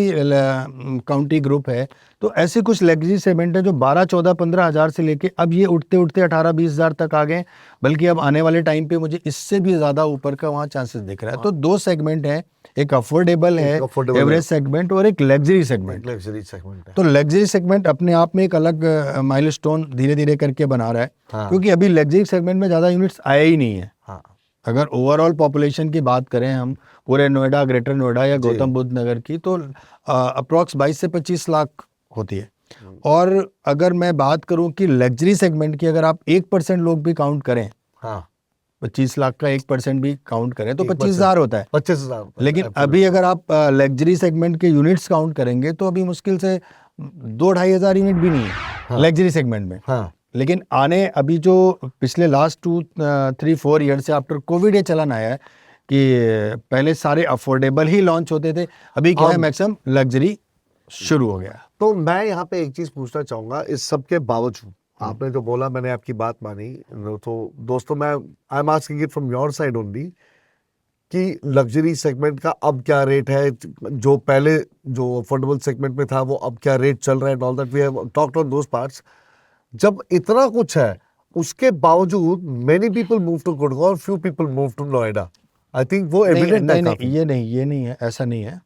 B: काउंटी ग्रुप है, तो ऐसे कुछ लग्जरी सेगमेंट है जो 12, 14, 15 हज़ार से लेके अब ये उठते उठते 18-20 हज़ार तक आ गए, बल्कि अब आने वाले टाइम पे मुझे इससे भी ज़्यादा ऊपर का वहाँ चांसेस दिख रहा है। तो 2 सेगमेंट हैं, एक अफोर्डेबल है एवरेज सेगमेंट, और एक लग्जरी सेगमेंट। तो लग्जरी सेगमेंट अपने आप में एक अलग माइलस्टोन धीरे धीरे करके बना रहा है, क्योंकि अभी लग्जरी सेगमेंट में ज़्यादा यूनिट्स आया ही नहीं है। अगर ओवरऑल पॉपुलेशन की बात करें हम पूरे नोएडा, ग्रेटर नोएडा या गौतम बुद्ध नगर की, तो अप्रॉक्स 22 से 25 लाख होती है। और अगर मैं बात करूं कि लग्जरी सेगमेंट की अगर आप 1% लोग भी काउंट करें, 25 लाख का 1% भी काउंट करें तो 25,000 होता है,
A: 25,000।
B: लेकिन अभी अगर आप लग्जरी सेगमेंट के यूनिट्स काउंट करेंगे तो अभी मुश्किल से 2-2.5 हज़ार यूनिट भी नहीं है लग्जरी सेगमेंट में। लेकिन आने अभी जो पिछले लास्ट 2-3-4 ईयर से आफ्टर कोविड ये चलन आया है कि पहले सारे अफोर्डेबल ही लॉन्च होते थे, अभी क्या है मैक्सिमम लग्जरी शुरू हो गया।
A: तो मैं यहाँ पे एक चीज पूछना चाहूंगा, इस सब के बावजूद आपने जो बोला मैंने आपकी बात मानी। तो दोस्तों मैं I am asking it from your side only कि लग्जरी सेगमेंट का अब क्या रेट है, जो पहले जो अफोर्डेबल सेगमेंट में था वो अब क्या रेट चल रहा है, all that we have talked on those parts. जब इतना कुछ है उसके बावजूद many people move to Gurgaon और few people move to Noida. I think वो एविडेंट है काफी।
B: ये नहीं है, ऐसा नहीं है।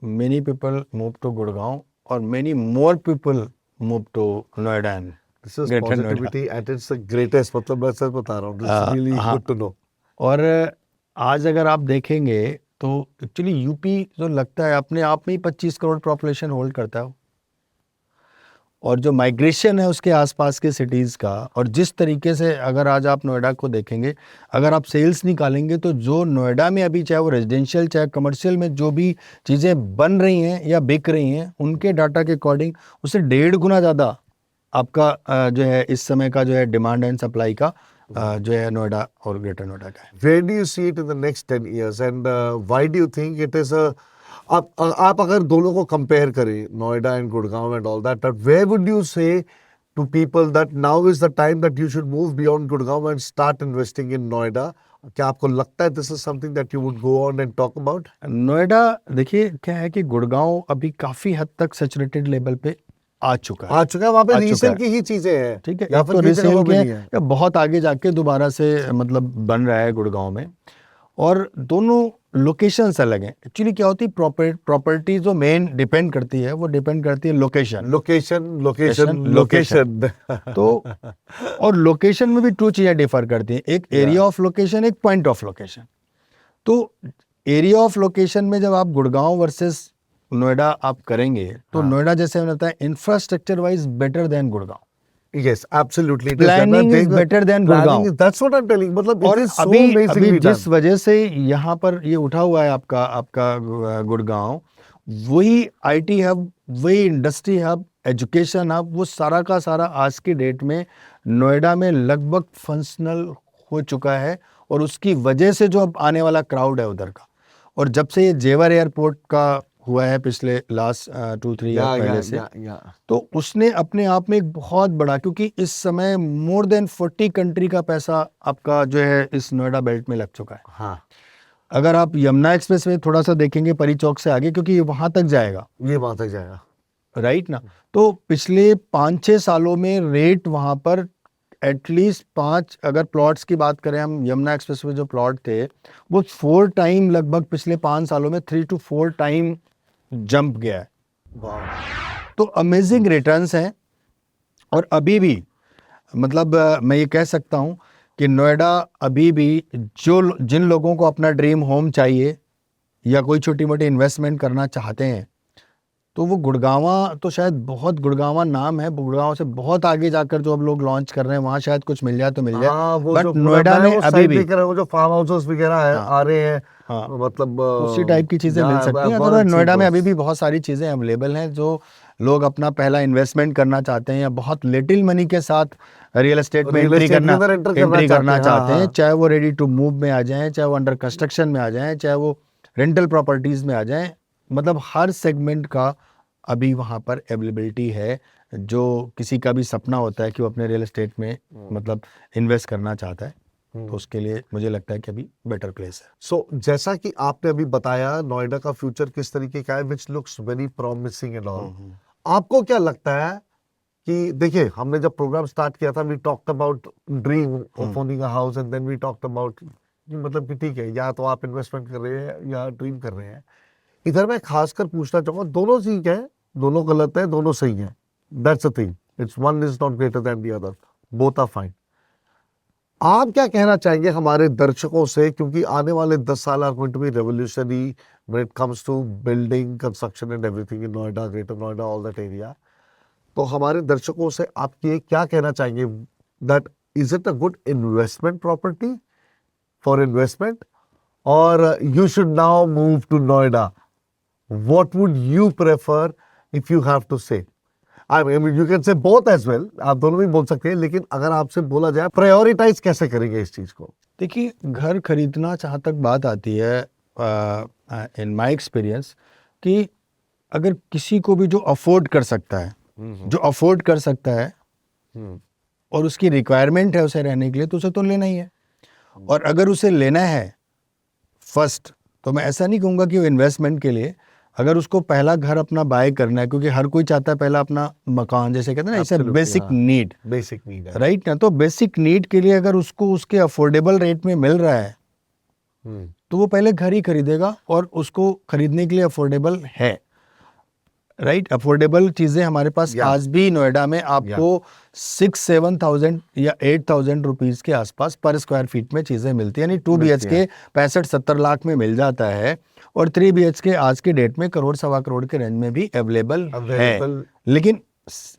B: Many people move to Gurgaon और many more people move to Noida and
A: this is
B: greater Noida.
A: Positivity at its the greatest, मतलब मैं सच बता रहा हूँ, दिस इज रियली
B: हाँ।
A: Good to know.
B: और आज अगर आप देखेंगे तो एक्चुअली यूपी जो लगता है अपने आप में ही 25 करोड़ पॉपुलेशन होल्ड करता है, और जो माइग्रेशन है उसके आसपास के सिटीज़ का, और जिस तरीके से अगर आज आप नोएडा को देखेंगे, अगर आप सेल्स निकालेंगे तो जो नोएडा में अभी चाहे वो रेजिडेंशियल चाहे कमर्शियल में जो भी चीज़ें बन रही हैं या बिक रही हैं, उनके डाटा के अकॉर्डिंग उससे 1.5 गुना ज़्यादा आपका जो है इस समय का जो है डिमांड एंड सप्लाई का जो है नोएडा और ग्रेटर नोएडा का है।
A: Where do you see it in the next 10 years and why do you think it is a आप अगर दोनों को कंपेयर करें Noida and Gurgaon and all that, where would you say to people that now is the time that you should move beyond Gurgaon and start investing in Noida? क्या आपको लगता है this is something that you would go on and talk about?
B: Noida देखिए क्या है कि गुड़गांव अभी काफ़ी हद तक सैचुरेटेड लेवल पे आ चुका है,
A: वहाँ पे
B: आ चुका
A: रीसेल
B: है।
A: की ही चीजें हैं,
B: ठीक है,
A: या
B: एक
A: फिर
B: तो
A: किसी जगह
B: रिसेल
A: पे
B: के
A: नहीं है।
B: या बहुत आगे जाके दोबारा से मतलब बन रहा है गुड़गांव में, और दोनों लोकेशंस अलग हैं। एक्चुअली क्या होती है प्रॉपर्टी जो मेन डिपेंड करती है वो डिपेंड करती है लोकेशन।
A: लोकेशन
B: तो और लोकेशन में भी 2 चीज़ें डिफर करती हैं, एक एरिया ऑफ लोकेशन, एक पॉइंट ऑफ लोकेशन। तो एरिया ऑफ लोकेशन में जब आप गुड़गांव वर्सेस नोएडा आप करेंगे तो नोएडा जैसे मैंने बताया infrastructure wise better than Gurgaon.
A: Yes, absolutely. It is
B: Planning is better than Gurgaon.
A: That's what I'm telling. मतलब
B: और
A: it is so
B: अभी
A: amazingly
B: जिस
A: done.
B: वजह से यहाँ पर ये उठा हुआ है आपका गुड़गांव, वही आईटी हब, वही इंडस्ट्री हब, एजुकेशन हब, वो सारा का सारा आज की डेट में नोएडा में लगभग फंक्शनल हो चुका है, और उसकी वजह से जो अब आने वाला क्राउड है उधर का, और जब से ये जेवर एयरपोर्ट का हुआ है पिछले लास्ट 2-3 ईयर पहले से, तो उसने अपने आप में एक बहुत बड़ा, क्योंकि इस समय मोर देन 40 कंट्री का पैसा आपका जो है इस नोएडा बेल्ट में लग चुका है।
A: हाँ,
B: अगर आप यमुना एक्सप्रेस में थोड़ा सा देखेंगे परी चौक से आगे, क्योंकि ये वहां तक जाएगा,
A: ये वहां तक जाएगा,
B: राइट ना, तो पिछले 5-6 सालों में रेट वहां पर एटलीस्ट 5, अगर प्लॉट्स की बात करें हम, यमुना एक्सप्रेस में जो प्लॉट थे वो 4 टाइम लगभग पिछले 5 सालों में 3 to 4 टाइम जंप गया है। तो अमेजिंग रिटर्न्स हैं, और अभी भी मतलब मैं ये कह सकता हूँ कि नोएडा अभी भी जिन लोगों को अपना ड्रीम होम चाहिए या कोई छोटी मोटी इन्वेस्टमेंट करना चाहते हैं, तो वो गुड़गांवा, तो शायद बहुत गुड़गांवा नाम है, गुड़गांव से बहुत आगे जाकर जो अब लोग लॉन्च कर रहे हैं वहाँ शायद कुछ मिल जाए तो मिल जाए, बट नोएडा में अभी भी
A: वो जो फार्म हाउसेस वगैरह है आ रहे हैं, मतलब
B: उसी टाइप की चीज़ें मिल सकती हैं। अगर नोएडा में अभी भी बहुत सारी चीज़ें अवेलेबल हैं, जो लोग अपना पहला इन्वेस्टमेंट करना चाहते हैं या बहुत लिटिल मनी के साथ रियल एस्टेट में एंट्री करना चाहते हैं, चाहे वो रेडी टू मूव में आ जाएं, चाहे वो अंडर कंस्ट्रक्शन में आ जाएं, चाहे वो रेंटल प्रॉपर्टीज़ में आ जाएं, मतलब हर सेगमेंट का अभी वहाँ पर अवेलेबिलिटी है। जो किसी का भी सपना होता है कि वो अपने रियल एस्टेट में मतलब इन्वेस्ट करना चाहता है, तो उसके लिए मुझे लगता है कि अभी बेटर प्लेस है।
A: सो जैसा कि आपने अभी बताया नोएडा का फ्यूचर किस तरीके का है, which looks very promising and all, आपको क्या लगता है कि देखिए हमने जब प्रोग्राम स्टार्ट किया था we talked about dream of owning a house and then we talked about मतलब कि ठीक है या तो आप इन्वेस्टमेंट कर रहे हैं या ड्रीम कर रहे हैं। इधर मैं खासकर पूछना चाहूंगा, दोनों ठीक है, दोनों गलत है, दोनों सही है, that's a thing, it's one is not greater than the other, both are fine. आप क्या कहना चाहेंगे हमारे दर्शकों से, क्योंकि आने वाले 10 साल are going to be revolutionary when it comes to building, construction and everything in Noida, greater Noida, all that area. तो हमारे दर्शकों से आप ये क्या कहना चाहेंगे, that is it a good investment property for investment, और you should now move to Noida? What would you prefer if you have to say? I mean, you can say both as well. आप दोनों भी बोल सकते हैं, लेकिन अगर आपसे बोला जाए प्रायोरिटाइज कैसे करेंगे इस चीज को?
B: देखिए घर खरीदना जहाँ तक बात आती है, इन माय एक्सपीरियंस, कि अगर किसी को भी जो अफोर्ड कर सकता है, जो अफोर्ड कर सकता है, और उसकी रिक्वायरमेंट है उसे रहने के लिए, तो उसे तो लेना ही है। और अगर उसे लेना है फर्स्ट, तो मैं ऐसा नहीं कहूँगा कि वो इन्वेस्टमेंट के लिए, अगर उसको पहला घर अपना बाय करना है, क्योंकि हर कोई चाहता है पहला अपना मकान, जैसे कहते हैं ना, इसे बेसिक नीड,
A: बेसिक नीड है,
B: राइट ना। तो बेसिक नीड के लिए अगर उसको उसके अफोर्डेबल रेट में मिल रहा है तो वो पहले घर ही खरीदेगा, और उसको खरीदने के लिए अफोर्डेबल है, राइट। अफोर्डेबल चीज़ें हमारे पास आज भी नोएडा में आपको 6-7,000 या 8,000 रुपीज़ के आसपास पर स्क्वायर फीट में चीज़ें मिलती हैं, यानी 2 BHK 65-70 लाख में मिल जाता है, और 3 BHK आज के डेट में करोड़ सवा करोड़ के रेंज में भी अवेलेबल है। लेकिन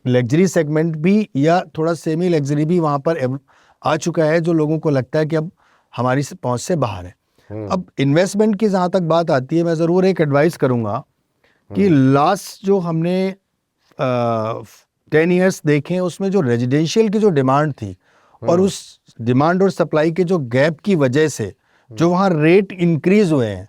B: लग्जरी सेगमेंट भी या थोड़ा सेमी लग्जरी भी वहाँ पर आ चुका है, जो लोगों को लगता है कि अब हमारी पहुँच से बाहर है। अब इन्वेस्टमेंट की जहाँ तक बात आती है, मैं ज़रूर एक एडवाइस करूँगा कि लास्ट जो हमने 10 इयर्स देखे, उसमें जो रेजिडेंशियल की जो डिमांड थी और उस डिमांड और सप्लाई के जो गैप की वजह से जो वहाँ रेट इंक्रीज हुए हैं,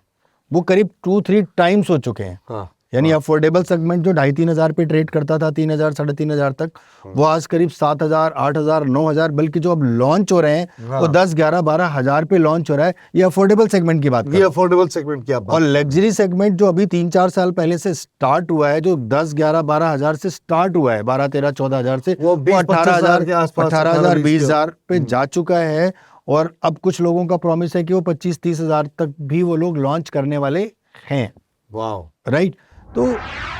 B: वो करीब 2-3 टाइम्स हो चुके हैं। यानी अफोर्डेबल सेगमेंट जो 2,500-3 हज़ार पे ट्रेड करता था, 3,000 3,500 तक, वो आज करीब 7,000 8,000 9,000, बल्कि जो अब लॉन्च हो रहे हैं वो 10-11-12 हज़ार पे लॉन्च हो रहा है। ये अफोर्डेबल सेगमेंट की बात कर,
A: ये अफोर्डेबल सेगमेंट की बात।
B: और लग्जरी सेगमेंट जो अभी 3-4 साल पहले से स्टार्ट हुआ है, जो 10-11-12 हज़ार से स्टार्ट हुआ है, 12-13-14 हज़ार से, वो 18,000
A: के आसपास,
B: 18,000 20,000 पे जा चुका है। और अब कुछ लोगों का प्रॉमिस है कि वो 25-30 हज़ार तक भी वो लोग लॉन्च करने वाले हैं।
A: वाह,
B: राइट। तो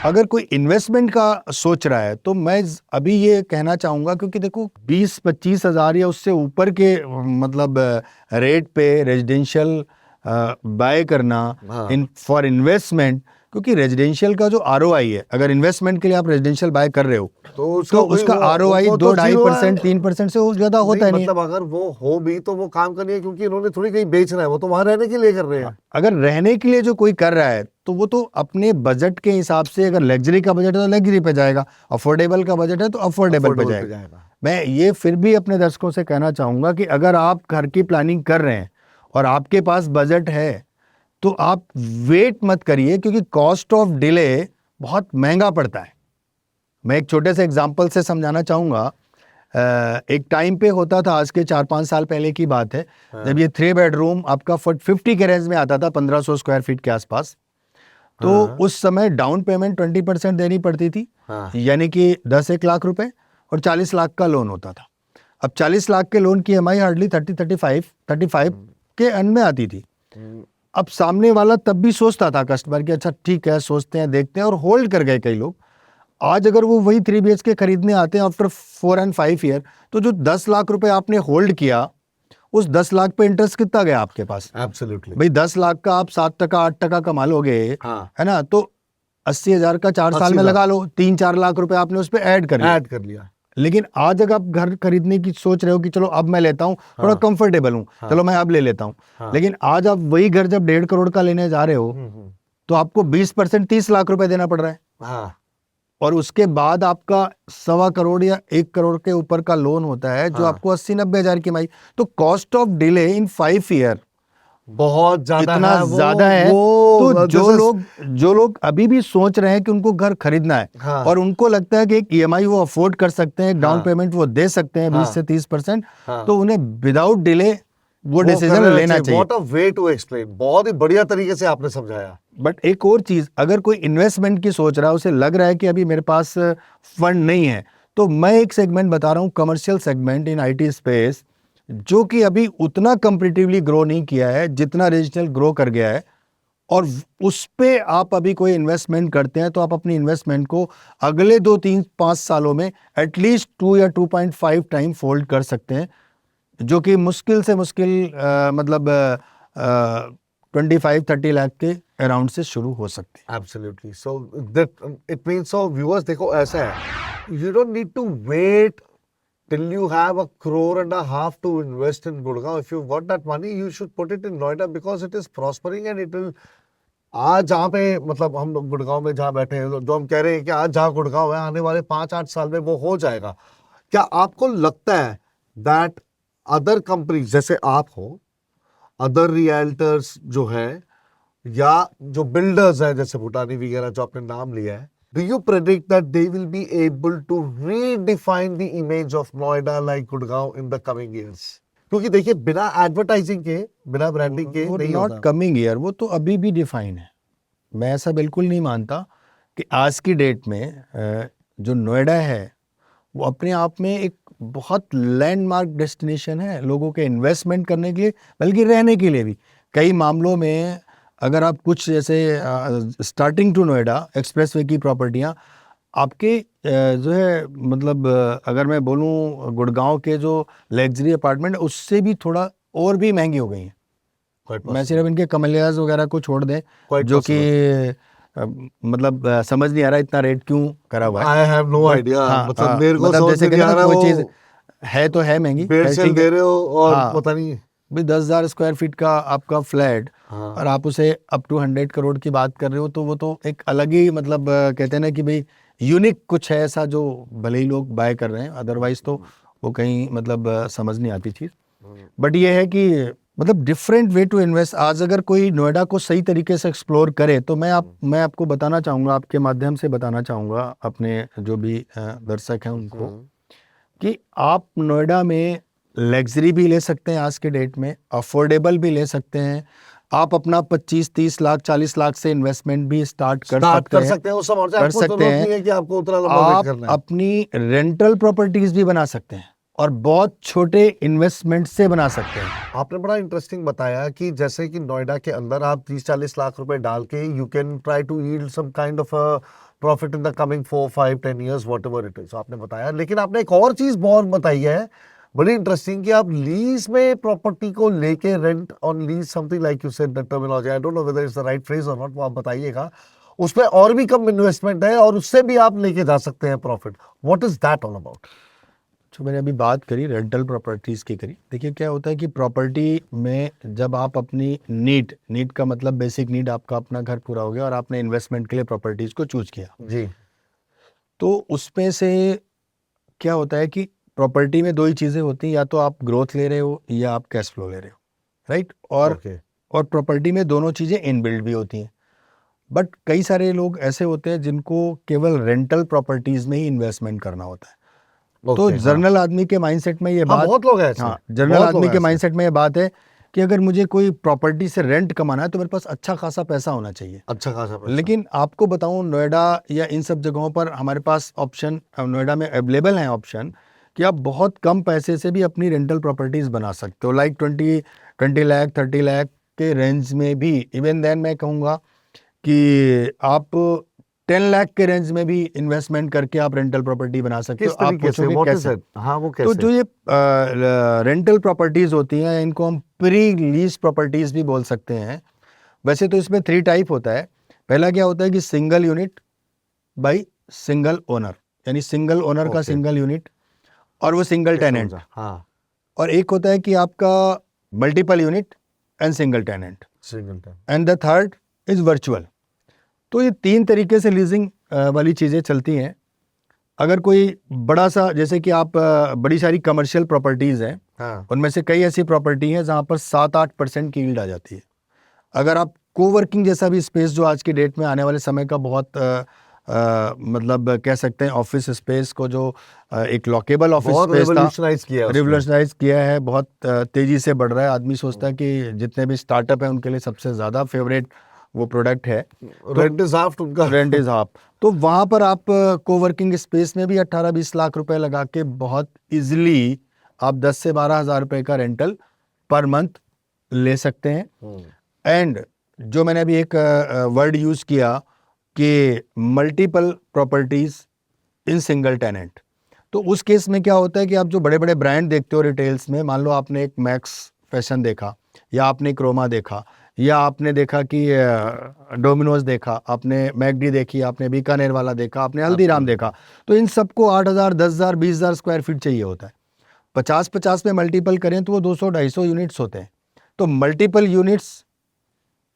B: अगर कोई इन्वेस्टमेंट का सोच रहा है, तो मैं अभी ये कहना चाहूँगा, क्योंकि देखो 20-25 हज़ार या उससे ऊपर के मतलब रेट पे रेजिडेंशियल बाय करना इन फॉर इन्वेस्टमेंट, क्योंकि रेजिडेंशियल का जो ROI है, अगर इन्वेस्टमेंट के लिए आप रेजिडेंशियल बाय कर रहे हो तो उसका ROI 2-2.5% 3% से ज़्यादा होता है नहीं।
A: मतलब अगर वो हो भी तो वो काम करनी है, क्योंकि इन्होंने थोड़ी कहीं बेचना है, वो तो वहां रहने के लिए कर रहे हैं।
B: अगर रहने के लिए जो कोई कर रहा है तो वो तो अपने बजट के हिसाब से, अगर लग्जरी का बजट है तो लग्जरी पे जाएगा, अफोर्डेबल का बजट है तो अफोर्डेबल पे जाएगा। मैं ये फिर भी अपने दर्शकों से कहना चाहूँगा कि अगर आप घर की प्लानिंग कर रहे हैं और आपके पास बजट है, तो आप वेट मत करिए, क्योंकि कॉस्ट ऑफ डिले बहुत महंगा पड़ता है। मैं एक छोटे से एग्जांपल से समझाना चाहूँगा। एक टाइम पे होता था, आज के 4-5 साल पहले की बात है, जब ये 3 बेडरूम आपका 50 के रेंज में आता था, 1,500 स्क्वायर फीट के आसपास, तो उस समय डाउन पेमेंट 20% देनी पड़ती थी, यानी कि 10-1 लाख रुपए, और 40 लाख का लोन होता था। अब 40 लाख के लोन की EMI हार्डली 30-35 के अंड में आती थी। अब सामने वाला तब भी सोचता था कस्टमर कि अच्छा ठीक है, सोचते हैं, देखते हैं, और होल्ड कर गए कई लोग। आज अगर वो वही 3 BHK खरीदने आते हैं आफ्टर 4 and 5 ईयर, तो जो 10 लाख रुपए आपने होल्ड किया, उस 10 लाख पे इंटरेस्ट कितना गया आपके पास?
A: एब्सोल्युटली
B: भाई 10 लाख का आप 7% 8% कमा लोगे, है ना, तो 80,000 का 4 साल में लगा लो, 3-4 लाख रुपए आपने उस पे ऐड कर लिया। लेकिन आज अगर आप घर खरीदने की सोच रहे हो कि चलो अब मैं लेता हूँ, थोड़ा कंफर्टेबल हूँ, चलो मैं अब ले लेता हूँ, लेकिन आज आप वही घर जब 1.5 करोड़ का लेने जा रहे हो, तो आपको 20% 30 लाख रुपए देना पड़ रहा है। और उसके बाद आपका 1.25 करोड़ या 1 करोड़ के ऊपर का लोन होता है, जो आपको 80-90 हज़ार की EMI। तो cost of delay in 5 year
A: बहुत ज्यादा
B: इतना ज्यादा है। तो जो लोग अभी भी सोच रहे हैं कि उनको घर खरीदना है, और उनको लगता है कि एक EMI वो अफोर्ड कर सकते हैं, डाउन पेमेंट वो दे सकते हैं 20 से 30%, तो उन्हें विदाउट डिले वो डिसीजन लेना चाहिए।
A: What a way to explain, बहुत ही बढ़िया तरीके से आपने समझाया।
B: बट एक और चीज, अगर कोई इन्वेस्टमेंट की सोच रहा है, उसे लग रहा है कि अभी मेरे पास फंड नहीं है, तो मैं एक सेगमेंट बता रहा हूँ, commercial segment in IT space, जो कि अभी उतना कंपैरेटिवली ग्रो नहीं किया है जितना रेजिडेंशियल ग्रो कर गया है, और उस पे आप अभी कोई इन्वेस्टमेंट करते हैं, तो आप अपनी इन्वेस्टमेंट को अगले 2-3-5 सालों में एटलीस्ट 2 या 2.5 टाइम फोल्ड कर सकते हैं, जो कि मुश्किल से मुश्किल मतलब 25-30 लाख के अराउंड से शुरू हो सकते हैं।
A: Absolutely, so that it means, so viewers देखो ऐसा है, you don't need to wait till you have 1.5 crore to invest in Gurgaon. If you got that money, you should put it in Noida because it is prospering and it will. आज जहाँ पे मतलब हम लोग गुड़गांव में जहाँ बैठे हैं, जो हम कह रहे हैं कि आज जहाँ गुड़गांव है, आने वाले 5-8 साल में वो हो जाएगा। क्या आपको लगता है दैट अदर कंपनीज जैसे आप हो, अदर रियल्टर्स जो है, या जो बिल्डर्स हैं जैसे भूटानी वगैरह जो आपने नाम लिया है, Do you predict that they will be able to redefine the image of Noida like Gurgaon in the coming years? क्योंकि देखिए बिना एडवर्टाइजिंग के, बिना ब्रांडिंग के
B: वो
A: नहीं
B: नॉट
A: होता।
B: कमिंग ईयर, वो तो अभी भी डिफाइन है। मैं ऐसा बिल्कुल नहीं मानता कि आज की डेट में जो नोएडा है वो अपने आप में एक बहुत लैंडमार्क डेस्टिनेशन है लोगों के इन्वेस्टमेंट करने के लिए, बल्कि रहने के लिए भी। कई मामलों में अगर आप कुछ जैसे स्टार्टिंग टू नोएडा एक्सप्रेसवे की प्रॉपर्टियां आपके जो है मतलब अगर मैं बोलूं गुड़गांव के जो लग्जरी अपार्टमेंट उससे भी थोड़ा और भी महंगी हो गई हैं। मैं सिर्फ इनके कमलियाज वगैरह को छोड़ दें जो कि मतलब समझ नहीं आ रहा इतना रेट क्यों करा हुआ है।
A: I have no
B: But
A: idea,
B: हाँ,
A: मतलब मेरे को
B: मतलब
A: समझ
B: जैसे
A: में नहीं
B: कहते
A: आ
B: हैं ना
A: रहा
B: कोई चीज़
A: वो
B: है तो है महंगी,
A: बेड
B: खैर
A: सेल
B: ठीक है।
A: दे रहे हो और
B: हाँ,
A: पता नहीं।
B: भाई 10,000 स्क्वायर फीट का आपका फ्लैट
A: हाँ।
B: और आप उसे अप टू 100 करोड़ की बात कर रहे हो तो वो तो एक अलग ही मतलब कहते हैं ना कि भाई यूनिक कुछ है ऐसा जो भले ही लोग बाय कर रहे हैं, अदरवाइज तो वो कहीं मतलब समझ नहीं आती चीज़। बट ये है कि मतलब डिफरेंट वे टू इन्वेस्ट। आज अगर कोई नोएडा को सही तरीके से एक्सप्लोर करे तो मैं आपको बताना चाहूँगा, आपके माध्यम से बताना चाहूँगा अपने जो भी दर्शक हैं उनको कि आप नोएडा में लग्जरी भी ले सकते हैं, आज के डेट में अफोर्डेबल भी ले सकते हैं। आप अपना 25-30 लाख 40 लाख से इन्वेस्टमेंट भी स्टार्ट कर सकते हैं
A: उस अमाउंट से।
B: कर
A: आपको
B: सकते
A: जरूरत
B: हैं।
A: नहीं है कि आपको उतना लंबा वेट
B: आप
A: करना है।
B: अपनी रेंटल प्रॉपर्टीज भी बना सकते हैं और बहुत छोटे इन्वेस्टमेंट से बना सकते हैं।
A: आपने बड़ा इंटरेस्टिंग बताया कि जैसे कि नोएडा के अंदर आप 30-40 लाख रुपए डाल के you can try to yield some kind of profit in the coming 4-5-10 years whatever it is, आपने बताया। लेकिन आपने एक और चीज बहुत बताई है बड़ी इंटरेस्टिंग कि आप लीज में प्रॉपर्टी को लेके, rent on lease, something like you said the terminology, I don't know whether it's the right phrase और नॉट, वो आप बताइएगा। उसमें और भी कम इन्वेस्टमेंट है और उससे भी आप लेके जा सकते हैं profit. What is that all about?
B: जो मैंने अभी बात करी रेंटल प्रॉपर्टीज़ की करी, देखिए क्या होता है कि प्रॉपर्टी में जब आप अपनी नीड का मतलब बेसिक नीड, आपका अपना घर पूरा हो गया और आपने इन्वेस्टमेंट के लिए प्रॉपर्टीज़ को चूज किया,
A: जी।
B: तो उसमें से क्या होता है कि प्रॉपर्टी में दो ही चीज़ें होती हैं, या तो आप ग्रोथ ले रहे हो या आप कैश फ्लो ले रहे हो, राइट। और प्रॉपर्टी में दोनों चीज़ें इनबिल्ट भी होती हैं। बट कई सारे लोग ऐसे होते हैं जिनको केवल रेंटल प्रॉपर्टीज़ में ही इन्वेस्टमेंट करना होता है। तो जनरल आदमी के माइंडसेट में ये बात,
A: बहुत लोग हैं ऐसे।
B: हाँ, जनरल आदमी के माइंडसेट में ये बात है कि अगर मुझे कोई प्रॉपर्टी से रेंट कमाना है तो मेरे पास अच्छा खासा पैसा होना चाहिए।
A: अच्छा खासा पैसा।
B: लेकिन आपको बताऊं नोएडा या इन सब जगहों पर हमारे पास ऑप्शन नोएडा में अवेलेबल हैं ऑप्शन कि आप बहुत कम पैसे से भी अपनी रेंटल प्रॉपर्टीज़ बना सकते हो, लाइक 20 लाख 30 लाख के रेंज में भी। इवन देन मैं कहूँगा कि आप 10 लाख के रेंज में भी इन्वेस्टमेंट करके आप रेंटल प्रॉपर्टी बना सकते हो। आप पूछोगे कैसे?
A: हाँ, वो कैसे?
B: तो जो ये रेंटल प्रॉपर्टीज होती हैं इनको हम प्री लीज प्रॉपर्टीज भी बोल सकते हैं। वैसे तो इसमें 3 टाइप होता है। पहला क्या होता है कि single unit by single owner, यानी सिंगल ओनर का सिंगल यूनिट और वो सिंगल टेनेंट।
A: हाँ।
B: और एक होता है कि आपका multiple unit and single tenant, and the third is virtual. तो ये 3 तरीके से लीजिंग वाली चीज़ें चलती हैं। अगर कोई बड़ा सा, जैसे कि आप बड़ी सारी कमर्शियल प्रॉपर्टीज़ हैं,
A: हाँ।
B: उनमें से कई ऐसी प्रॉपर्टी हैं जहाँ पर 7-8% की यील्ड आ जाती है। अगर आप कोवर्किंग जैसा भी स्पेस जो आज की डेट में आने वाले समय का बहुत मतलब कह सकते हैं ऑफिस स्पेस को जो एक लॉकेबल ऑफिस स्पेस था, रिवोल्यूशनाइज किया है, बहुत तेज़ी से बढ़ रहा है। आदमी सोचता है कि जितने भी स्टार्टअप हैं उनके लिए सबसे ज़्यादा फेवरेट वो प्रोडक्ट है
A: रेंट इज हाफ उनका।
B: Rent is half. तो वहाँ पर आप कोवर्किंग स्पेस में भी 18-20 लाख रुपए लगा के बहुत इजीली आप 10 से 12 हज़ार रुपए का रेंटल पर मंथ ले सकते हैं। एंड जो मैंने अभी एक वर्ड यूज़ किया कि multiple properties in single tenant, तो उस केस में क्या होता है कि आप जो बड़े बड़े ब्रांड देखते हो रिटेल्स में, मान लो आपने एक मैक्स फैशन देखा या आपने क्रोमा देखा या आपने देखा कि डोमिनोज देखा, आपने मैकडी देखी, आपने बीकानेर वाला देखा, आपने हल्दीराम देखा, तो इन सबको 8,000 10,000 20,000 स्क्वायर फीट चाहिए होता है। 50-50 में मल्टीपल करें तो वो 200-250 यूनिट्स होते हैं। तो multiple units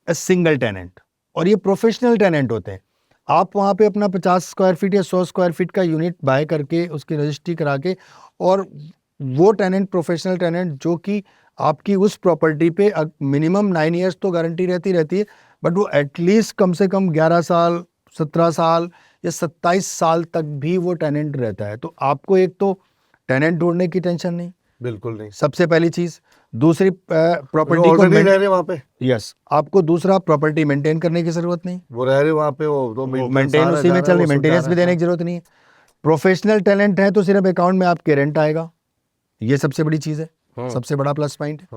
B: a single tenant, और ये प्रोफेशनल टेनेंट होते हैं। आप वहाँ पे अपना 50 स्क्वायर फीट या 100 स्क्वायर फीट का यूनिट बाय करके उसकी रजिस्ट्री करा के, और वो टेनेंट प्रोफेशनल टेनेंट जो कि आपकी उस प्रॉपर्टी पे मिनिमम 9 ईयर्स तो गारंटी रहती है, बट वो एटलीस्ट कम से कम 11 साल 17 साल या 27 साल तक भी वो टेनेंट रहता है। तो आपको एक तो टेनेंट ढूंढने की टेंशन नहीं,
A: बिल्कुल नहीं,
B: सबसे पहली चीज। दूसरी, प्रॉपर्टी को
A: ऑलरेडी रह रहे वहाँ पे,
B: यस, आपको दूसरा प्रॉपर्टी मेंटेन करने की जरूरत नहीं,
A: वो रह रहे वहाँ पे, वो तो
B: मेंटेन उसी में चल रही, मेंटेनेंस भी देने की जरूरत नहीं है। प्रोफेशनल टैलेंट है तो सिर्फ अकाउंट में आपके रेंट आएगा, ये सबसे बड़ी चीज है, सबसे बड़ा प्लस पॉइंट है,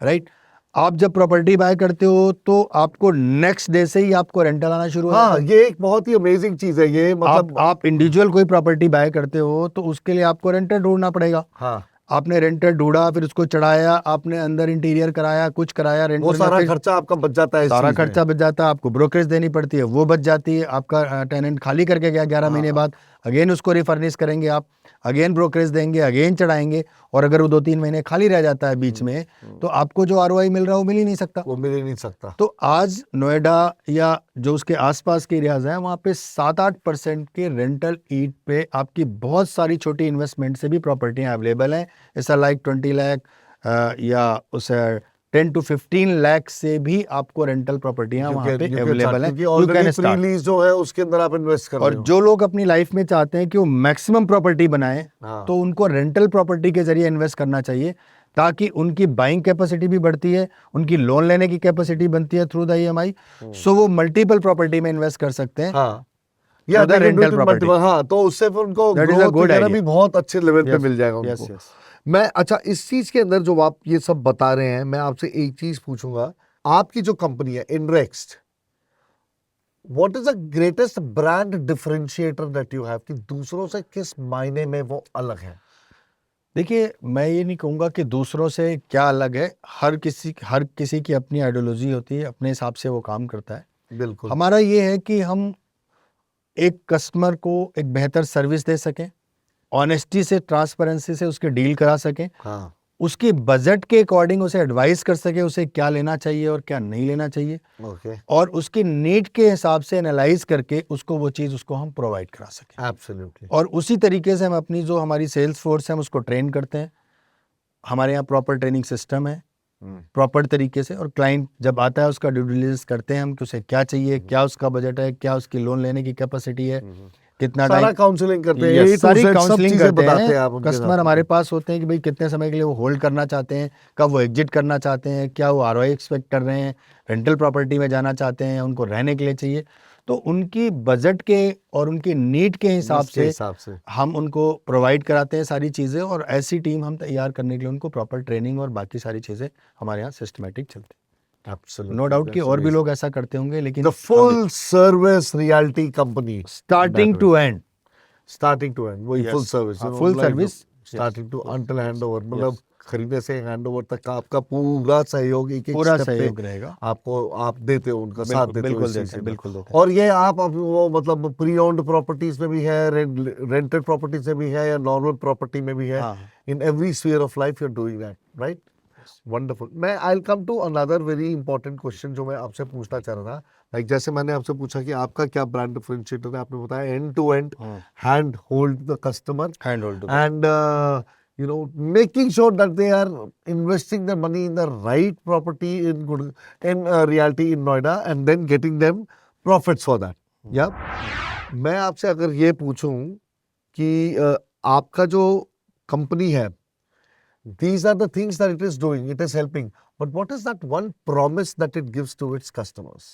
B: राइट। आप जब प्रॉपर्टी बाय करते हो तो आपको नेक्स्ट डे से ही आपको रेंटल आना शुरू हो जाता है।
A: ये एक बहुत ही अमेजिंग चीज है ये, मतलब
B: आप इंडिविजुअल कोई प्रॉपर्टी बाय करते हो तो उसके लिए आपको रेंटर ढूंढना पड़ेगा।
A: हाँ,
B: आपने रेंटर ढूंढा, फिर उसको चढ़ाया, आपने अंदर इंटीरियर कराया, कुछ कराया,
A: वो
B: रेंटर
A: सारा खर्चा आपका बच जाता है इस
B: सारा
A: चीज में।
B: खर्चा बच जाता है, आपको ब्रोकरेज देनी पड़ती है, वो बच जाती है। आपका टेनेंट खाली करके गया 11 महीने बाद, अगेन उसको रिफर्निश करेंगे आप, अगेन ब्रोकरेज देंगे, अगेन चढ़ाएंगे, और अगर वो 2-3 महीने खाली रह जाता है बीच में, तो आपको जो आरओआई मिल रहा है वो मिल ही नहीं सकता।
A: वो मिल ही नहीं सकता।
B: तो आज नोएडा या जो उसके आसपास के एरियाज हैं वहाँ पे 7-8% के रेंटल ईट पे आपकी बहुत सारी छोटी इन्वेस्टमेंट से भी प्रॉपर्टियाँ अवेलेबल हैं। ऐसा लाइक 20 लाख या उसे 10 to 15 लाख से भी आपको रेंटल प्रॉपर्टियाँ वहाँ पे अवेलेबल हैं।
A: क्योंकि ऑलरेडी प्री लीज जो है उसके अंदर आप इन्वेस्ट कर रहे
B: और
A: हो।
B: जो लोग अपनी लाइफ में चाहते हैं कि वो मैक्सिमम प्रॉपर्टी बनाएं, तो उनको रेंटल प्रॉपर्टी के जरिए इन्वेस्ट करना चाहिए, ताकि उनकी बाइंग कैपेसिटी भी बढ़ती है, उनकी लोन लेने की कैपेसिटी बनती है थ्रू द ईएमआई, सो वो मल्टीपल प्रॉपर्टी में इन्वेस्ट कर सकते हैं।
A: या
B: the rental property.
A: तो उससे फिर उनको
B: That is a good idea.
A: भी बहुत अच्छे लेवल पे मिल जाएगा उनको।
B: Yes, yes.
A: मैं अच्छा, इस चीज के अंदर जो आप ये सब बता रहे हैं, मैं आपसे एक चीज पूछूंगा, आपकी जो कंपनी है Inrext, what is the greatest brand differentiator that you have, कि दूसरों से किस मायने में वो अलग है?
B: देखिए, मैं ये नहीं कहूँगा कि दूसरों से क्या अलग है, हर किसी की अपनी आइडियोलॉजी होती है, अपने हिसाब से वो काम करता है।
A: बिल्कुल।
B: हमारा ये है कि हम एक कस्टमर को एक बेहतर सर्विस दे सकें, ऑनेस्टी से, ट्रांसपेरेंसी से उसके डील करा सकें, उसकी बजट के अकॉर्डिंग उसे एडवाइस कर सके, उसे क्या लेना चाहिए और क्या नहीं लेना चाहिए, और उसकी नीड के हिसाब से एनालाइज करके उसको वो चीज़ उसको हम प्रोवाइड करा सकें।
A: एब्सोल्युटली।
B: और उसी तरीके से हम अपनी जो हमारी सेल्स फोर्स है हम उसको ट्रेन करते हैं। हमारे यहाँ प्रॉपर ट्रेनिंग सिस्टम है, प्रॉपर तरीके से, और क्लाइंट जब आता है उसका ड्यू डिलिजेंस करते हैं हम कि उसे क्या चाहिए, क्या उसका बजट है, क्या उसकी लोन लेने की कैपेसिटी है, कितना
A: सारा काउंसलिंग करते हैं,
B: सारी काउंसलिंग करते हैं।
A: कस्टमर
B: कस्टमर हमारे पास होते हैं कि भाई कितने समय के लिए वो होल्ड करना चाहते हैं, कब वो एग्जिट करना चाहते हैं, क्या वो आरओआई एक्सपेक्ट कर रहे हैं, रेंटल प्रॉपर्टी में जाना चाहते हैं, उनको रहने के लिए चाहिए। तो उनकी बजट के और उनकी नीड के हिसाब से हम उनको प्रोवाइड कराते हैं सारी चीज़ें, और ऐसी टीम हम तैयार करने के लिए उनको प्रॉपर ट्रेनिंग और बाकी सारी चीज़ें हमारे यहाँ सिस्टमेटिक चलती है। नो डाउट कि और भी लोग ऐसा करते होंगे, लेकिन
A: the full service reality company,
B: starting to end,
A: वही full service,
B: full service
A: starting to until handover, मतलब खरीदने से हैंडओवर तक का आपका पूरा सहयोग, एक
B: पूरा सहयोग रहेगा
A: आपको, आप देते हो, उनका साथ देते हो।
B: बिल्कुल देते हैं।
A: और ये आप वो मतलब प्री ओन्ड प्रॉपर्टीज में भी है, रेंटेड प्रॉपर्टीज में भी है, या नॉर्मल प्रॉपर्टी में भी है, in every sphere of life you are doing that, right? Wonderful. मैं I will come to another very important question जो मैं आपसे पूछना चाह रहा था। लाइक जैसे मैंने आपसे पूछा कि आपका क्या ब्रांड डिफरेंशिएटर है, आपने बताया end to end, hand hold the customer, and you know, making sure that they are investing their money in the right property in reality in Noida, and then getting them profits for that. Yeah. मैं आपसे अगर ये पूछूं कि आपका जो कंपनी है, these are the things that it is doing, it is helping, but what is that one promise that it gives to its customers?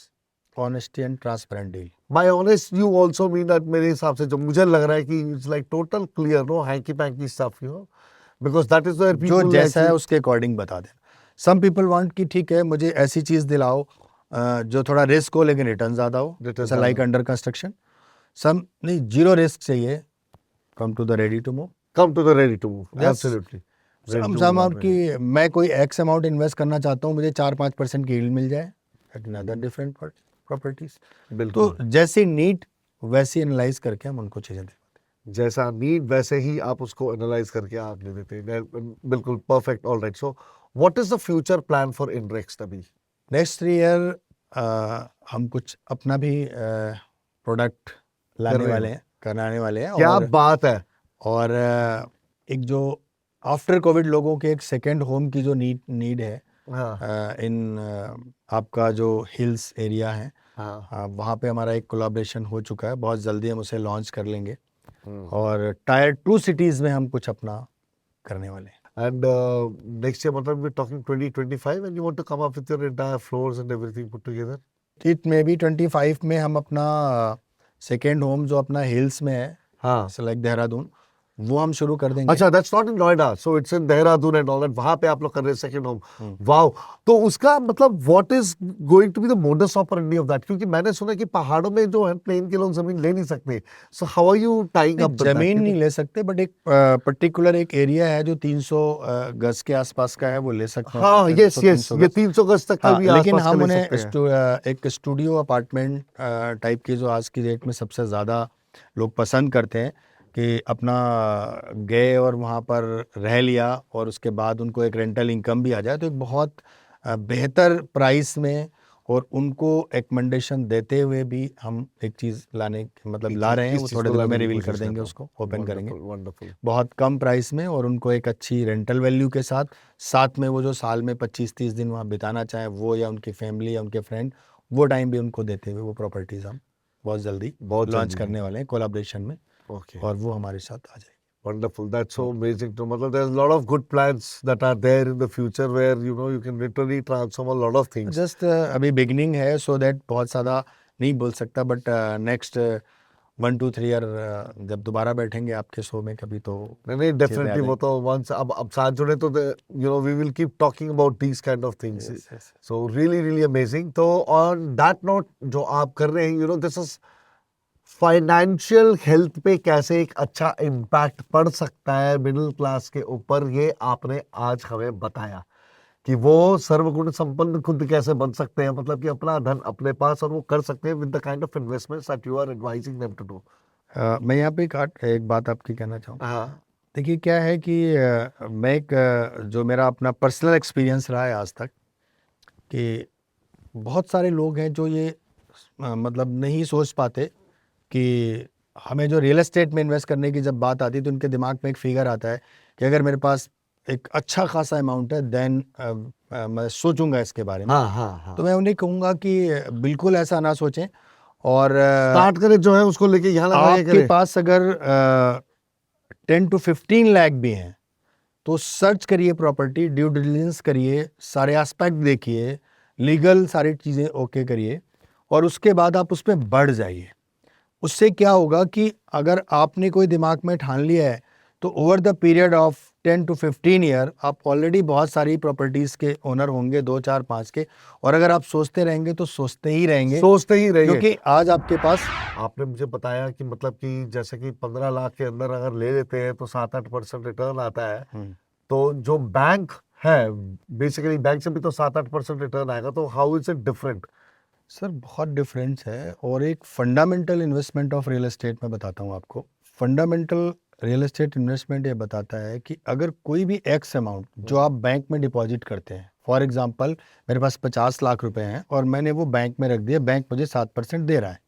B: Honesty and transparent deal.
A: By honest, you also mean that मेरे हिसाब से जो मुझे लग रहा है कि it's like total clear, no hanky panky stuff, you know, because that is where people
B: जो जैसा है उसके अकॉर्डिंग बता दें। Some people want कि ठीक है मुझे ऐसी चीज़ दिलाओ जो थोड़ा रिस्क हो लेकिन रिटर्न ज़्यादा हो, जैसा लाइक अंडर कंस्ट्रक्शन। सम नहीं, जीरो रिस्क चाहिए, come to the ready to move,
A: absolutely.
B: सम कि मैं कोई एक्स अमाउंट इन्वेस्ट करना चाहता हूँ, मुझे 4-5% की यील्ड मिल जाए एट अनदर डिफरेंट प्रॉपर्टीज। तो जैसी नीड वैसी एनालाइज करके हम उनको चीज़ें देते हैं,
A: जैसा नीड वैसे ही आप उसको एनालाइज करके आप ले देते हैं। बिल्कुल perfect. Alright, so what is the future plan for Inrext? अभी
B: नेक्स्ट 3 ईयर हम कुछ अपना भी प्रोडक्ट लाने वाले हैं, कराने वाले हैं।
A: क्या बात है।
B: और एक जो आफ्टर कोविड लोगों के एक सेकेंड होम की जो नीड है इन आपका जो हिल्स एरिया है,
A: हाँ
B: वहाँ पे हमारा एक कोलैबोरेशन हो चुका है, बहुत जल्दी हम उसे लॉन्च कर लेंगे
A: हम्म।
B: और टायर 2 सिटीज़ में हम कुछ अपना करने वाले हैं।
A: And next year, मतलब we're talking 2025, and you want to come up with your entire floors and everything put together.
B: It may be 25 में हम अपना सेकेंड होम जो अपना हिल्स में है,
A: हाँ
B: लाइक देहरादून, वो हम शुरू कर देंगे।
A: अच्छा, that's not in Noida, so it's in Dehradun and all that. वहाँ पे आप लोग कर रहे हैं second home. Wow. तो उसका मतलब what is going to be the modus operandi of that? क्योंकि मैंने सुना कि पहाड़ों में जो है प्लेन के लोग जमीन ले नहीं सकते. So how are you tying up with that?
B: जमीन नहीं ले सकते, बट एक पर्टिकुलर एक एरिया है जो 300 गज के आसपास का है, वो ले सकते हैं।
A: हाँ yes yes,
B: 300
A: ये 300 गज तक का
B: हाँ,
A: भी
B: लेकिन
A: आसपास का
B: हम
A: ले
B: उन्हें
A: सकते हैं.
B: एक स्टूडियो अपार्टमेंट टाइप की, जो आज की डेट में सबसे ज़्यादा लोग पसंद करते हैं, कि अपना गए और वहाँ पर रह लिया और उसके बाद उनको एक रेंटल इनकम भी आ जाए, तो एक बहुत बेहतर प्राइस में और उनको एकमेंडेशन देते हुए भी हम एक चीज़ मतलब ला रहे हैं। वो थोड़े दिनों में रिवील कर देंगे, उसको ओपन करेंगे
A: Wonderful.
B: बहुत कम प्राइस में, और उनको एक अच्छी रेंटल वैल्यू के साथ में वो जो साल में 25-30 दिन वहाँ बिताना चाहे वो, या उनकी फैमिली या उनके फ्रेंड, वो टाइम भी उनको देते हुए वो प्रॉपर्टीज़ हम बहुत जल्दी लॉन्च करने वाले हैं कोलैबोरेशन में,
A: Okay.
B: और वो हमारे साथ आ जाएगी।
A: Wonderful. That's so amazing too. मतलब there's a lot of good plans that are there in the future where you know you can literally transform a lot of things.
B: Just अभी बिगनिंग है, सो दैट बहुत ज़्यादा नहीं बोल सकता, बट नेक्स्ट 1-2-3 ईयर जब दोबारा बैठेंगे आपके शो में कभी, तो
A: नहीं डेफिनेटली वो तो once अब साथ जुड़े तो you know we will keep talking about these kind of things.
B: Yes.
A: So really amazing. तो on that note जो आप कर रहे हैं, you know this is financial health पे कैसे एक अच्छा इम्पैक्ट पड़ सकता है मिडिल क्लास के ऊपर, ये आपने आज हमें बताया कि वो सर्वगुण संपन्न खुद कैसे बन सकते हैं, मतलब कि अपना धन अपने पास और वो कर सकते हैं with the kind of investments that you are advising them to do.
B: मैं यहाँ पे एक बात आपकी कहना चाहूँ।
A: हाँ
B: देखिए क्या है कि मैं जो मेरा अपना पर्सनल एक्सपीरियंस रहा है आज तक, कि बहुत सारे लोग हैं जो ये मतलब नहीं सोच पाते कि हमें जो रियल एस्टेट में इन्वेस्ट करने की जब बात आती है, तो उनके दिमाग में एक फिगर आता है कि अगर मेरे पास एक अच्छा खासा अमाउंट है, देन मैं सोचूंगा इसके बारे में।
A: हाँ.
B: तो मैं उन्हें कहूँगा कि बिल्कुल ऐसा ना सोचें, और
A: स्टार्ट करें जो है उसको लेके यहाँ
B: आपके पास अगर 10 to 15 लाख भी हैं, तो सर्च करिए प्रॉपर्टी, ड्यू डिलिजेंस करिए, सारे एस्पेक्ट देखिए, लीगल सारी चीज़ें ओके करिए, और उसके बाद आप उस पर बढ़ जाइए। उससे क्या होगा कि अगर आपने कोई दिमाग में ठान लिया है, तो over the period of 10 to 15 year आप ऑलरेडी बहुत सारी प्रॉपर्टीज़ के ओनर होंगे, 2, 4, 5 के, और अगर आप सोचते रहेंगे तो सोचते ही रहेंगे, क्योंकि आज आपके पास,
A: आपने मुझे बताया कि मतलब कि जैसे कि 15 लाख के अंदर अगर ले लेते हैं तो 7-8% रिटर्न आता है, तो जो बैंक है बेसिकली बैंक से भी तो 7-8% रिटर्न आएगा, तो how is it different?
B: Sir बहुत डिफरेंस है, और एक fundamental investment of real estate में बताता हूँ आपको। फंडामेंटल रियल एस्टेट इन्वेस्टमेंट ये बताता है कि अगर कोई भी एक्स अमाउंट जो आप बैंक में डिपॉजिट करते हैं, फॉर एग्जांपल मेरे पास 50 लाख रुपए हैं और मैंने वो बैंक में रख दिया, बैंक मुझे 7% दे रहा है,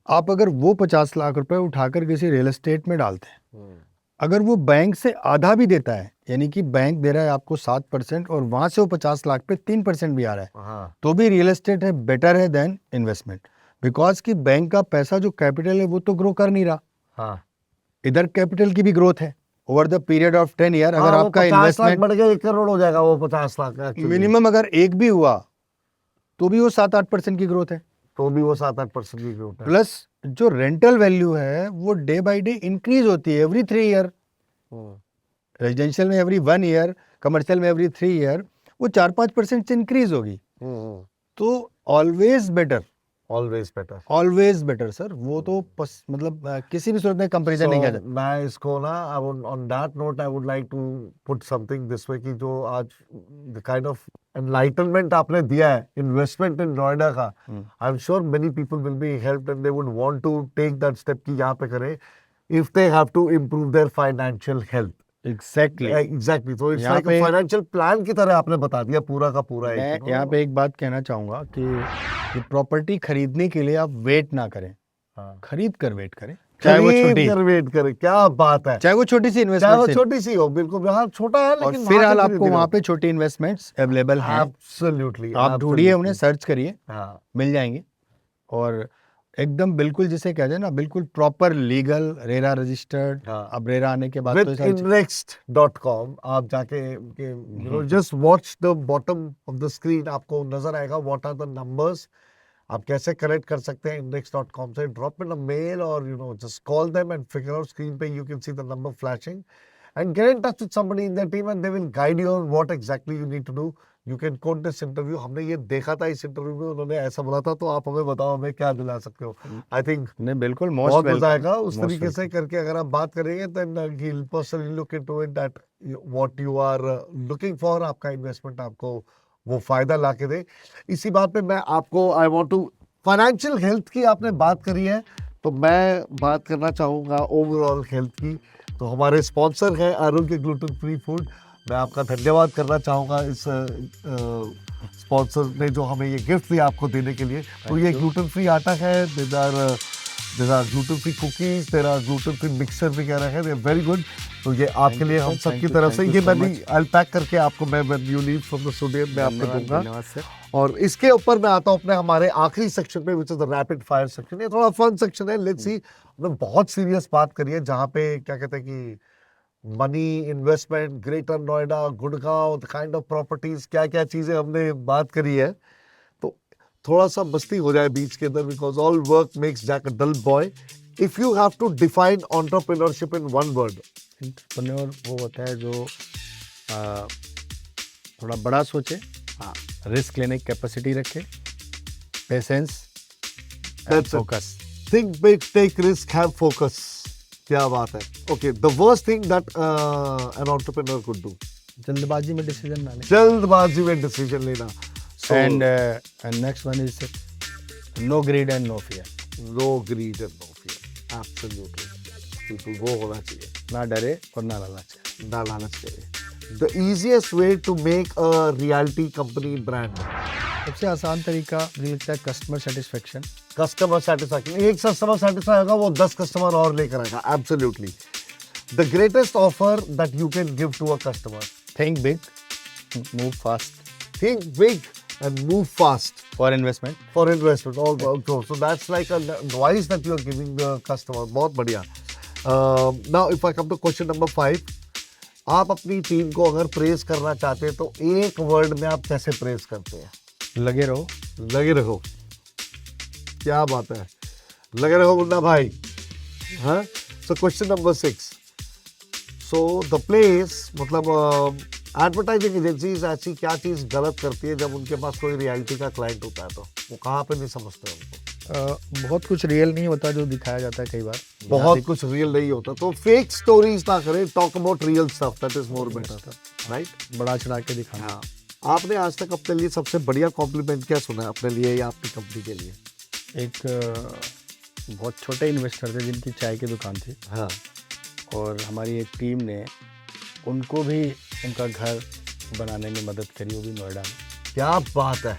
B: आप अगर वो 50 लाख रुपए उठाकर किसी रियल एस्टेट में डालते हैं, अगर वो बैंक से आधा भी देता है, यानी कि बैंक दे रहा है आपको 7% और वहां से वो 50 लाख पे 3% भी आ रहा है, तो भी रियल एस्टेट है बेटर है देन इन्वेस्टमेंट, बिकॉज कि बैंक का पैसा जो कैपिटल है वो तो ग्रो कर नहीं रहा, इधर कैपिटल की भी ग्रोथ है over the period of 10 year. अगर आपका इन्वेस्टमेंट
A: बढ़ गया 1 करोड़ हो जाएगा, वो 50 लाख
B: मिनिमम अगर एक भी हुआ तो भी वो 7-8% की ग्रोथ है,
A: तो भी वो 7-8% की ग्रोथ है।
B: प्लस जो रेंटल वैल्यू है वो डे बाय डे इंक्रीज होती है एवरी 3 ईयर, रेजिडेंशियल में एवरी 1 ईयर, कमर्शियल में एवरी 3 ईयर, वो 4-5% से इंक्रीज होगी। तो ऑलवेज बेटर सर, वो तो मतलब किसी भी सूरत में कंपैरिजन नहीं किया जाता।
A: मैं इसको ना on that note I would like to put something this way कि जो आज द काइंड ऑफ एनलाइटनमेंट आपने दिया है इन्वेस्टमेंट इन नोएडा का, I am sure many people will be helped and they would want to take that step कि यहाँ पे करें if they have to improve their financial health. Exactly तो it's like a financial plan की तरह आपने बता दिया पूरा का पूरा।
B: मैं यहाँ पे एक बात कहना चाहूंगा कि प्रॉपर्टी खरीदने के लिए आप वेट ना करें, खरीद कर वेट करें, चाहे वो छोटी
A: वेट करें, क्या बात है,
B: चाहे वो छोटी सी इन्वेस्टमेंट,
A: चाहे वो छोटी सी हो, बिल्कुल यहाँ छोटा है लेकिन
B: फिलहाल आपको वहाँ पे छोटी इन्वेस्टमेंट्स अवेलेबल हैं,
A: एब्सोल्युटली
B: आप ढूंढिए उन्हें, सर्च करिए,
A: हाँ
B: मिल जाएंगे। और एकदम बिल्कुल जिसे कहते हैं ना, बिल्कुल प्रॉपर लीगल रेरा रजिस्टर्ड।
A: हाँ।
B: अब रेरा आने के बाद तो
A: With
B: ये सारी चीज़-
A: index.com आप जाके you know just watch the bottom of the screen, आपको नजर आएगा what are the numbers, आप कैसे कनेक्ट कर सकते हैं index.com से. Drop in a mail or you know just call them and figure out screen पे you can see the number flashing and get in touch with somebody in their team and they will guide you on what exactly you need to do. You can quote this interview. हमने ये देखा था इस इंटरव्यू में, उन्होंने ऐसा बोला था, तो आप हमें बताओ हमें क्या दिला सकते हो. आई थिंक
B: नहीं बिल्कुल
A: बहुत
B: मोस्ट
A: मजा आएगा उस
B: most
A: तरीके से करके अगर आप बात करेंगे. Then he'll personally look into it that what you are looking for, आपका इन्वेस्टमेंट आपको वो फायदा ला के दे. इसी बात पे मैं आपको I want to financial health की आपने बात करी है, तो मैं बात करना चाहूँगा ओवरऑल हेल्थ की. तो हमारे स्पॉन्सर हैं आरोग्य ग्लूटेन फ्री फूड. मैं आपका धन्यवाद करना चाहूँगा इस स्पॉन्सर ने जो हमें ये गिफ्ट दिया आपको देने के लिए. तो ये ग्लूटेन फ्री आटा है, there are gluten free cookies, there are gluten free mixture वगैरह है, दे आर वेरी गुड. तो ये आपके लिए हम सबकी तरफ से ये मैं भी आई पैक करके आपको मैं when you leave from the studio मैं आपको दूंगा.
B: धन्यवाद सर.
A: और इसके ऊपर मैं आता हूँ अपने हमारे आखिरी सेक्शन पे, which is the rapid fire section. ये थोड़ा फन सेक्शन है. लेट्स सी, हमने बहुत सीरियस बात करी है जहाँ पे क्या कहते हैं कि money, investment, greater Noida, Gurgaon, the kind of properties, क्या क्या चीजें हमने बात करी है. तो थोड़ा सा मस्ती हो जाए बीच के अंदर, because all work makes Jack a dull boy. If you have to define entrepreneurship in one word.
B: Entrepreneur वो होता है जो थोड़ा बड़ा सोचे,
A: हाँ,
B: रिस्क लेने की कैपेसिटी रखे, patience,
A: That's it.
B: Focus.
A: Think big, take risk, have focus. क्या बात है. Okay, the worst thing that an entrepreneur could do.
B: जल्दबाजी में डिसीजन ना ले.
A: जल्दबाजी में डिसीजन लेना.
B: And next one is no greed and no fear.
A: No greed and no fear. Absolutely. बिल्कुल वो होना चाहिए.
B: ना डरे और ना लालच.
A: ना लालच चाहिए. The easiest way to make a reality company brand.
B: सबसे आसान तरीका मुझे लगता है कस्टमर सेटिस्फेक्शन.
A: Customer satisfaction. एक कस्टमर सेटिस्फाई होगा, वो 10 कस्टमर और लेकर आएगा. Absolutely. The greatest offer that you can give to a customer.
B: Think big, move fast.
A: Think big and move fast
B: for investment.
A: for investment. So that's like a advice that you are giving the customer. बहुत बढ़िया. Now if I come to question number 5, आप अपनी टीम को अगर प्रेज करना चाहते हैं तो एक वर्ड में आप कैसे प्रेज करते हैं?
B: लगे रहो.
A: लगे रहो. क्या बात है. लगे रहो मुन्ना भाई. हाँ. So question number 6. So the place, मतलब एडवर्टाइजिंग एजेंसीज ऐसी क्या चीज गलत करती है जब उनके पास कोई रियलिटी का क्लाइंट होता है, तो वो कहाँ पे नहीं समझते उनको?
B: बहुत कुछ रियल नहीं होता जो दिखाया जाता है कई बार.
A: बहुत कुछ रियल नहीं होता, तो फेक स्टोरीज ना करें. Talk about real stuff, that is more better. Right.
B: बड़ा चढ़ा के दिखाना.
A: हाँ. आपने आज तक अपने लिए सबसे बढ़िया कॉम्प्लीमेंट क्या सुना है अपने लिए या आपकी कंपनी के लिए?
B: एक बहुत छोटे इन्वेस्टर थे जिनकी चाय की दुकान थी.
A: हाँ.
B: और हमारी एक टीम ने उनको भी उनका घर बनाने में मदद करी, वो भी नोएडा में.
A: क्या बात है.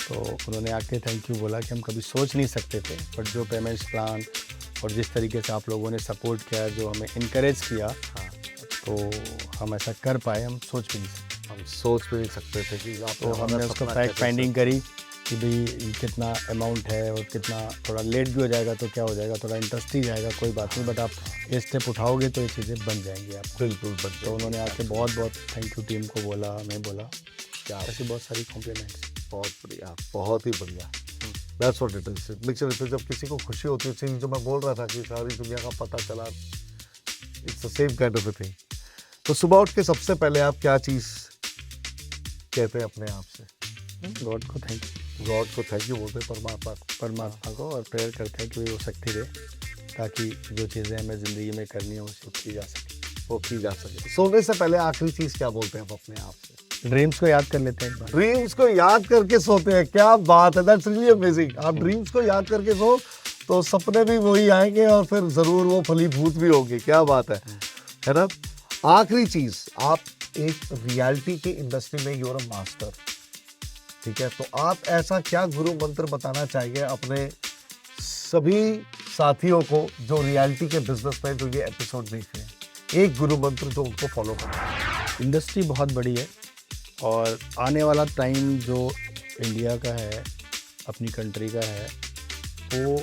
B: तो उन्होंने आके थैंक यू बोला कि हम कभी सोच नहीं सकते थे, बट जो पेमेंट्स प्लान और जिस तरीके से आप लोगों ने सपोर्ट किया, जो हमें इनकरेज किया,
A: हाँ.
B: तो हम ऐसा कर पाए. हम सोच भी नहीं सकते.
A: हम सोच भी नहीं सकते थे कि आप.
B: तो हमने उसको फैक्ट फाइंडिंग करी कि भाई ये कितना अमाउंट है और कितना, थोड़ा लेट भी हो जाएगा तो क्या हो जाएगा, थोड़ा इंटरेस्ट ही जाएगा, कोई बात नहीं, बट आप ये स्टेप उठाओगे तो ये चीज़ें बन जाएंगी आप.
A: बिल्कुल बन.
B: तो उन्होंने आके बहुत बहुत थैंक यू टीम को बोला, हमें बोला.
A: क्या
B: ऐसी बहुत सारी कॉम्प्लीमेंट्स.
A: बहुत बढ़िया. बहुत ही बढ़िया. That's what it is. Mixture से जब किसी को खुशी होती है, जो मैं बोल रहा था कि सारी दुनिया का पता चला, it's the same kind of a thing. तो सुबह उठ के सबसे पहले आप क्या चीज़ कहते हैं अपने आप से?
B: गॉड को थैंक यू.
A: गॉड को थैंक यू बोलते हैं,
B: परमात्मा को, और प्रेयर करते हैं कि वो शक्ति दे ताकि जो चीज़ें हमें ज़िंदगी में करनी है वो सब की जा सके.
A: वो की जा सके. सोने से पहले आखिरी चीज़ क्या बोलते हैं आप अपने आप से?
B: ड्रीम्स को याद कर लेते हैं एक बार.
A: ड्रीम्स को याद करके सोते हैं. क्या बात है. That's really amazing. आप ड्रीम्स को याद करके सो तो सपने भी वही आएंगे और फिर ज़रूर वो फलीभूत भी होंगे. क्या बात है ना. आखिरी चीज़, आप एक रियलिटी की इंडस्ट्री में यूर अ मास्टर, ठीक है, तो आप ऐसा क्या गुरु मंत्र बताना चाहेंगे अपने सभी साथियों को जो रियलिटी के बिजनेस में जो ये एपिसोड देख रहे हैं? एक गुरु मंत्र जो उनको फॉलो करना.
B: इंडस्ट्री बहुत बड़ी है और आने वाला टाइम जो इंडिया का है, अपनी कंट्री का है, वो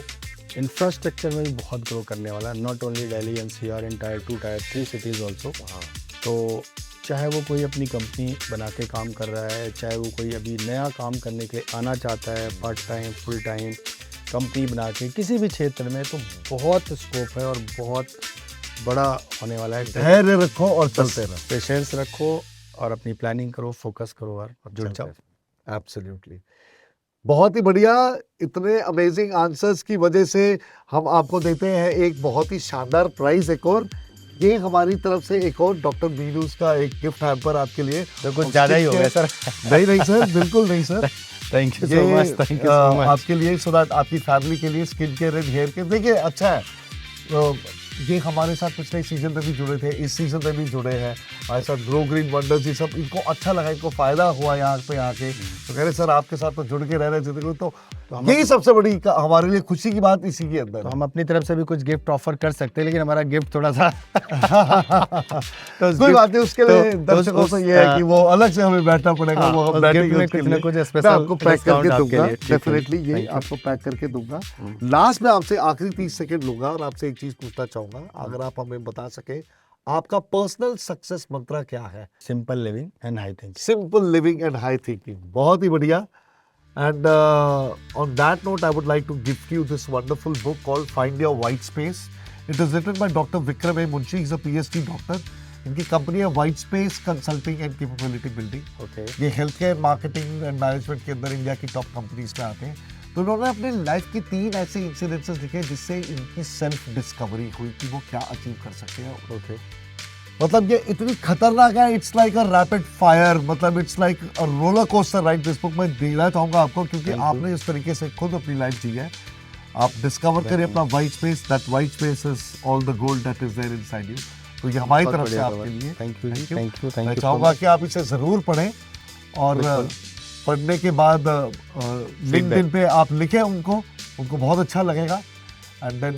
B: इंफ्रास्ट्रक्चर में भी बहुत ग्रो करने वाला है, not only Delhi NCR, in tyre 2 tyre 3 cities also. तो चाहे वो कोई अपनी कंपनी बना के काम कर रहा है, चाहे वो कोई अभी नया काम करने के लिए आना चाहता है, part time full time company बना के किसी भी क्षेत्र में, तो बहुत स्कोप है और बहुत बड़ा होने वाला है।
A: धैर्य रखो और चलते रहो,
B: पेशेंस रखो और अपनी प्लानिंग करो, फोकस करो और जुड़ जाओ।
A: एब्सोल्युटली, बहुत ही बढ़िया। इतने अमेजिंग आंसर्स की वजह से हम आपको देते हैं एक बहुत ही शानदार प्राइज। एक और ये हमारी तरफ से एक और डॉक्टर मीनूज का एक गिफ्ट हैम्पर आपके लिए।
B: तो कुछ ज़्यादा ही हो गया सर।
A: नहीं सर, बिल्कुल नहीं sir.
B: Thank you so much, thank you so much.
A: आपके लिए, सो दैट आपकी फैमिली के लिए skin care and hair care. देखिए अच्छा है, तो ये हमारे साथ पिछले सीजन में भी जुड़े थे, इस सीजन में भी जुड़े हैं हमारे साथ। ग्रो ग्रीन वंडर्स, ये सब इनको अच्छा लगा, इनको फायदा हुआ यहाँ पे आके, तो कह रहे सर आपके साथ तो जुड़ के रह रहे थे। तो यही सबसे बड़ी हमारे लिए खुशी की बात इसी के अंदर।
B: तो हम अपनी तरफ से भी कुछ गिफ्ट ऑफर कर सकते हैं, लेकिन हमारा गिफ्ट थोड़ा सा
A: तो कोई बात नहीं, उसके लिए दर्शकों से ये है कि वो अलग से हमें बैठना पड़ेगा। वो हम बैठेंगे,
B: कुछ ना कुछ स्पेशल
A: आपको पैक करके दूंगा, डेफिनेटली ये आपको पैक करके दूंगा। लास्ट में आपसे आखिरी 30 सेकंड लूंगा और आपसे एक चीज पूछना चाहूंगा, अगर आप हमें बता सके आपका पर्सनल सक्सेस मंत्र क्या है?
B: Simple living and high thinking.
A: Simple living and high thinking, बहुत ही बढ़िया। And on that note, I would like to gift you this wonderful book called Find Your White Space. It is written by Dr. Vikram A. Munshi. He's a PhD doctor. इनकी कंपनी है White Space Consulting and Capability Building.
B: Okay.
A: ये health care marketing and management के अंदर इंडिया की टॉप कंपनीज में आते हैं। तो उन्होंने अपने लाइफ की 3 ऐसे इंसिडेंसेस लिखे जिससे इनकी सेल्फ डिस्कवरी हुई कि वो क्या अचीव कर सकते हैं।
B: Okay.
A: मतलब ये इतनी खतरनाक है, it's like a rapid fire, मतलब it's like a roller coaster ride. This book मैं देना चाहूँगा आपको, क्योंकि आपने इस तरीके से खुद अपनी लाइफ जी है। आप डिस्कवर करें अपना white space, that white space is all the gold that is there inside you. तो ये हमारी तरफ से आपके लिए
B: थैंक यू, थैंक यू।
A: मैं चाहूँगा कि आप इसे ज़रूर पढ़ें और पढ़ने के बाद लिंक्डइन पे आप लिखें उनको बहुत अच्छा लगेगा। एंड देन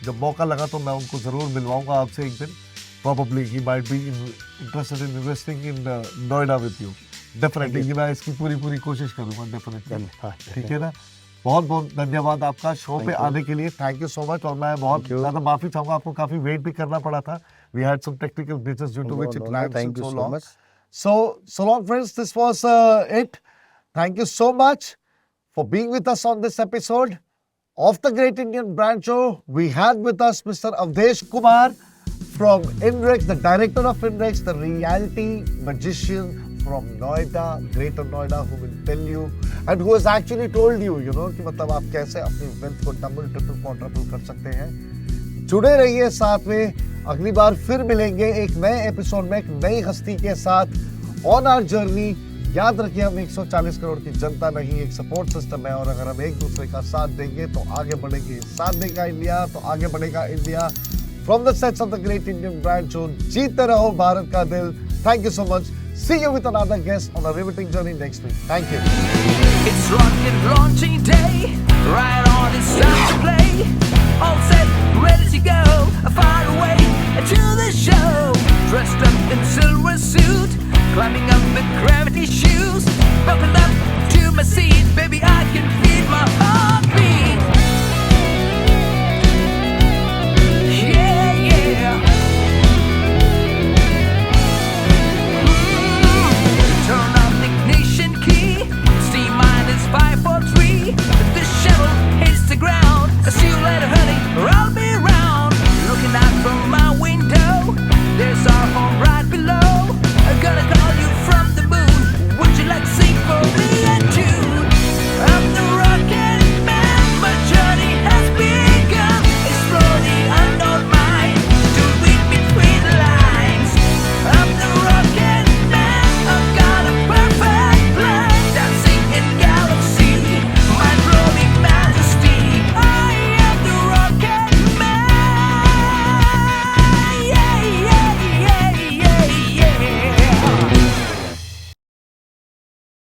A: जब मौका लगा तो मैं उनको ज़रूर मिलवाऊंगा आपसे एक दिन। Probably he might be interested in investing in Noida with you. Definitely, ये मैं इसकी पूरी कोशिश करूँगा definitely। ठीक है ना? बहुत धन्यवाद आपका शो पे आने के लिए। Thank you so much. और मैं बहुत ज़्यादा माफ़ी चाहूँगा, आपको काफ़ी वेट भी करना पड़ा था। We had some technical glitches due to which it lasted so long. So long friends, this was it. Thank you so much for being with us on this episode of the Great Indian Brand Show. We had with us Mr. Avdesh Kumar from INREX, the director of INREX, the reality magician from Noida, Greater Noida, who will tell you and who has actually told you, you know, कि मतलब आप कैसे अपनी wealth को double, triple, quadruple कर सकते हैं। जुड़े रहिए साथ में, अगली बार फिर मिलेंगे एक नए एपिसोड में एक नई हस्ती के साथ ऑन आवर जर्नी। याद रखिए, हम 140 करोड़ की जनता नहीं, एक सपोर्ट सिस्टम है, और अगर हम एक दूसरे का साथ देंगे तो आगे बढ़ेंगे। साथ देगा इंडिया तो आगे बढ़ेगा India. From the sets of the Great Indian Brand Show, जीते रहो भारत का दिल। Thank you so much. See you with another guest on a riveting journey next week. Thank you.
C: It's rocket launching day, right on, it's time to play. All set, ready to go, far away to the show. Dressed up in silver suit, climbing up the gravity shoes, buckled up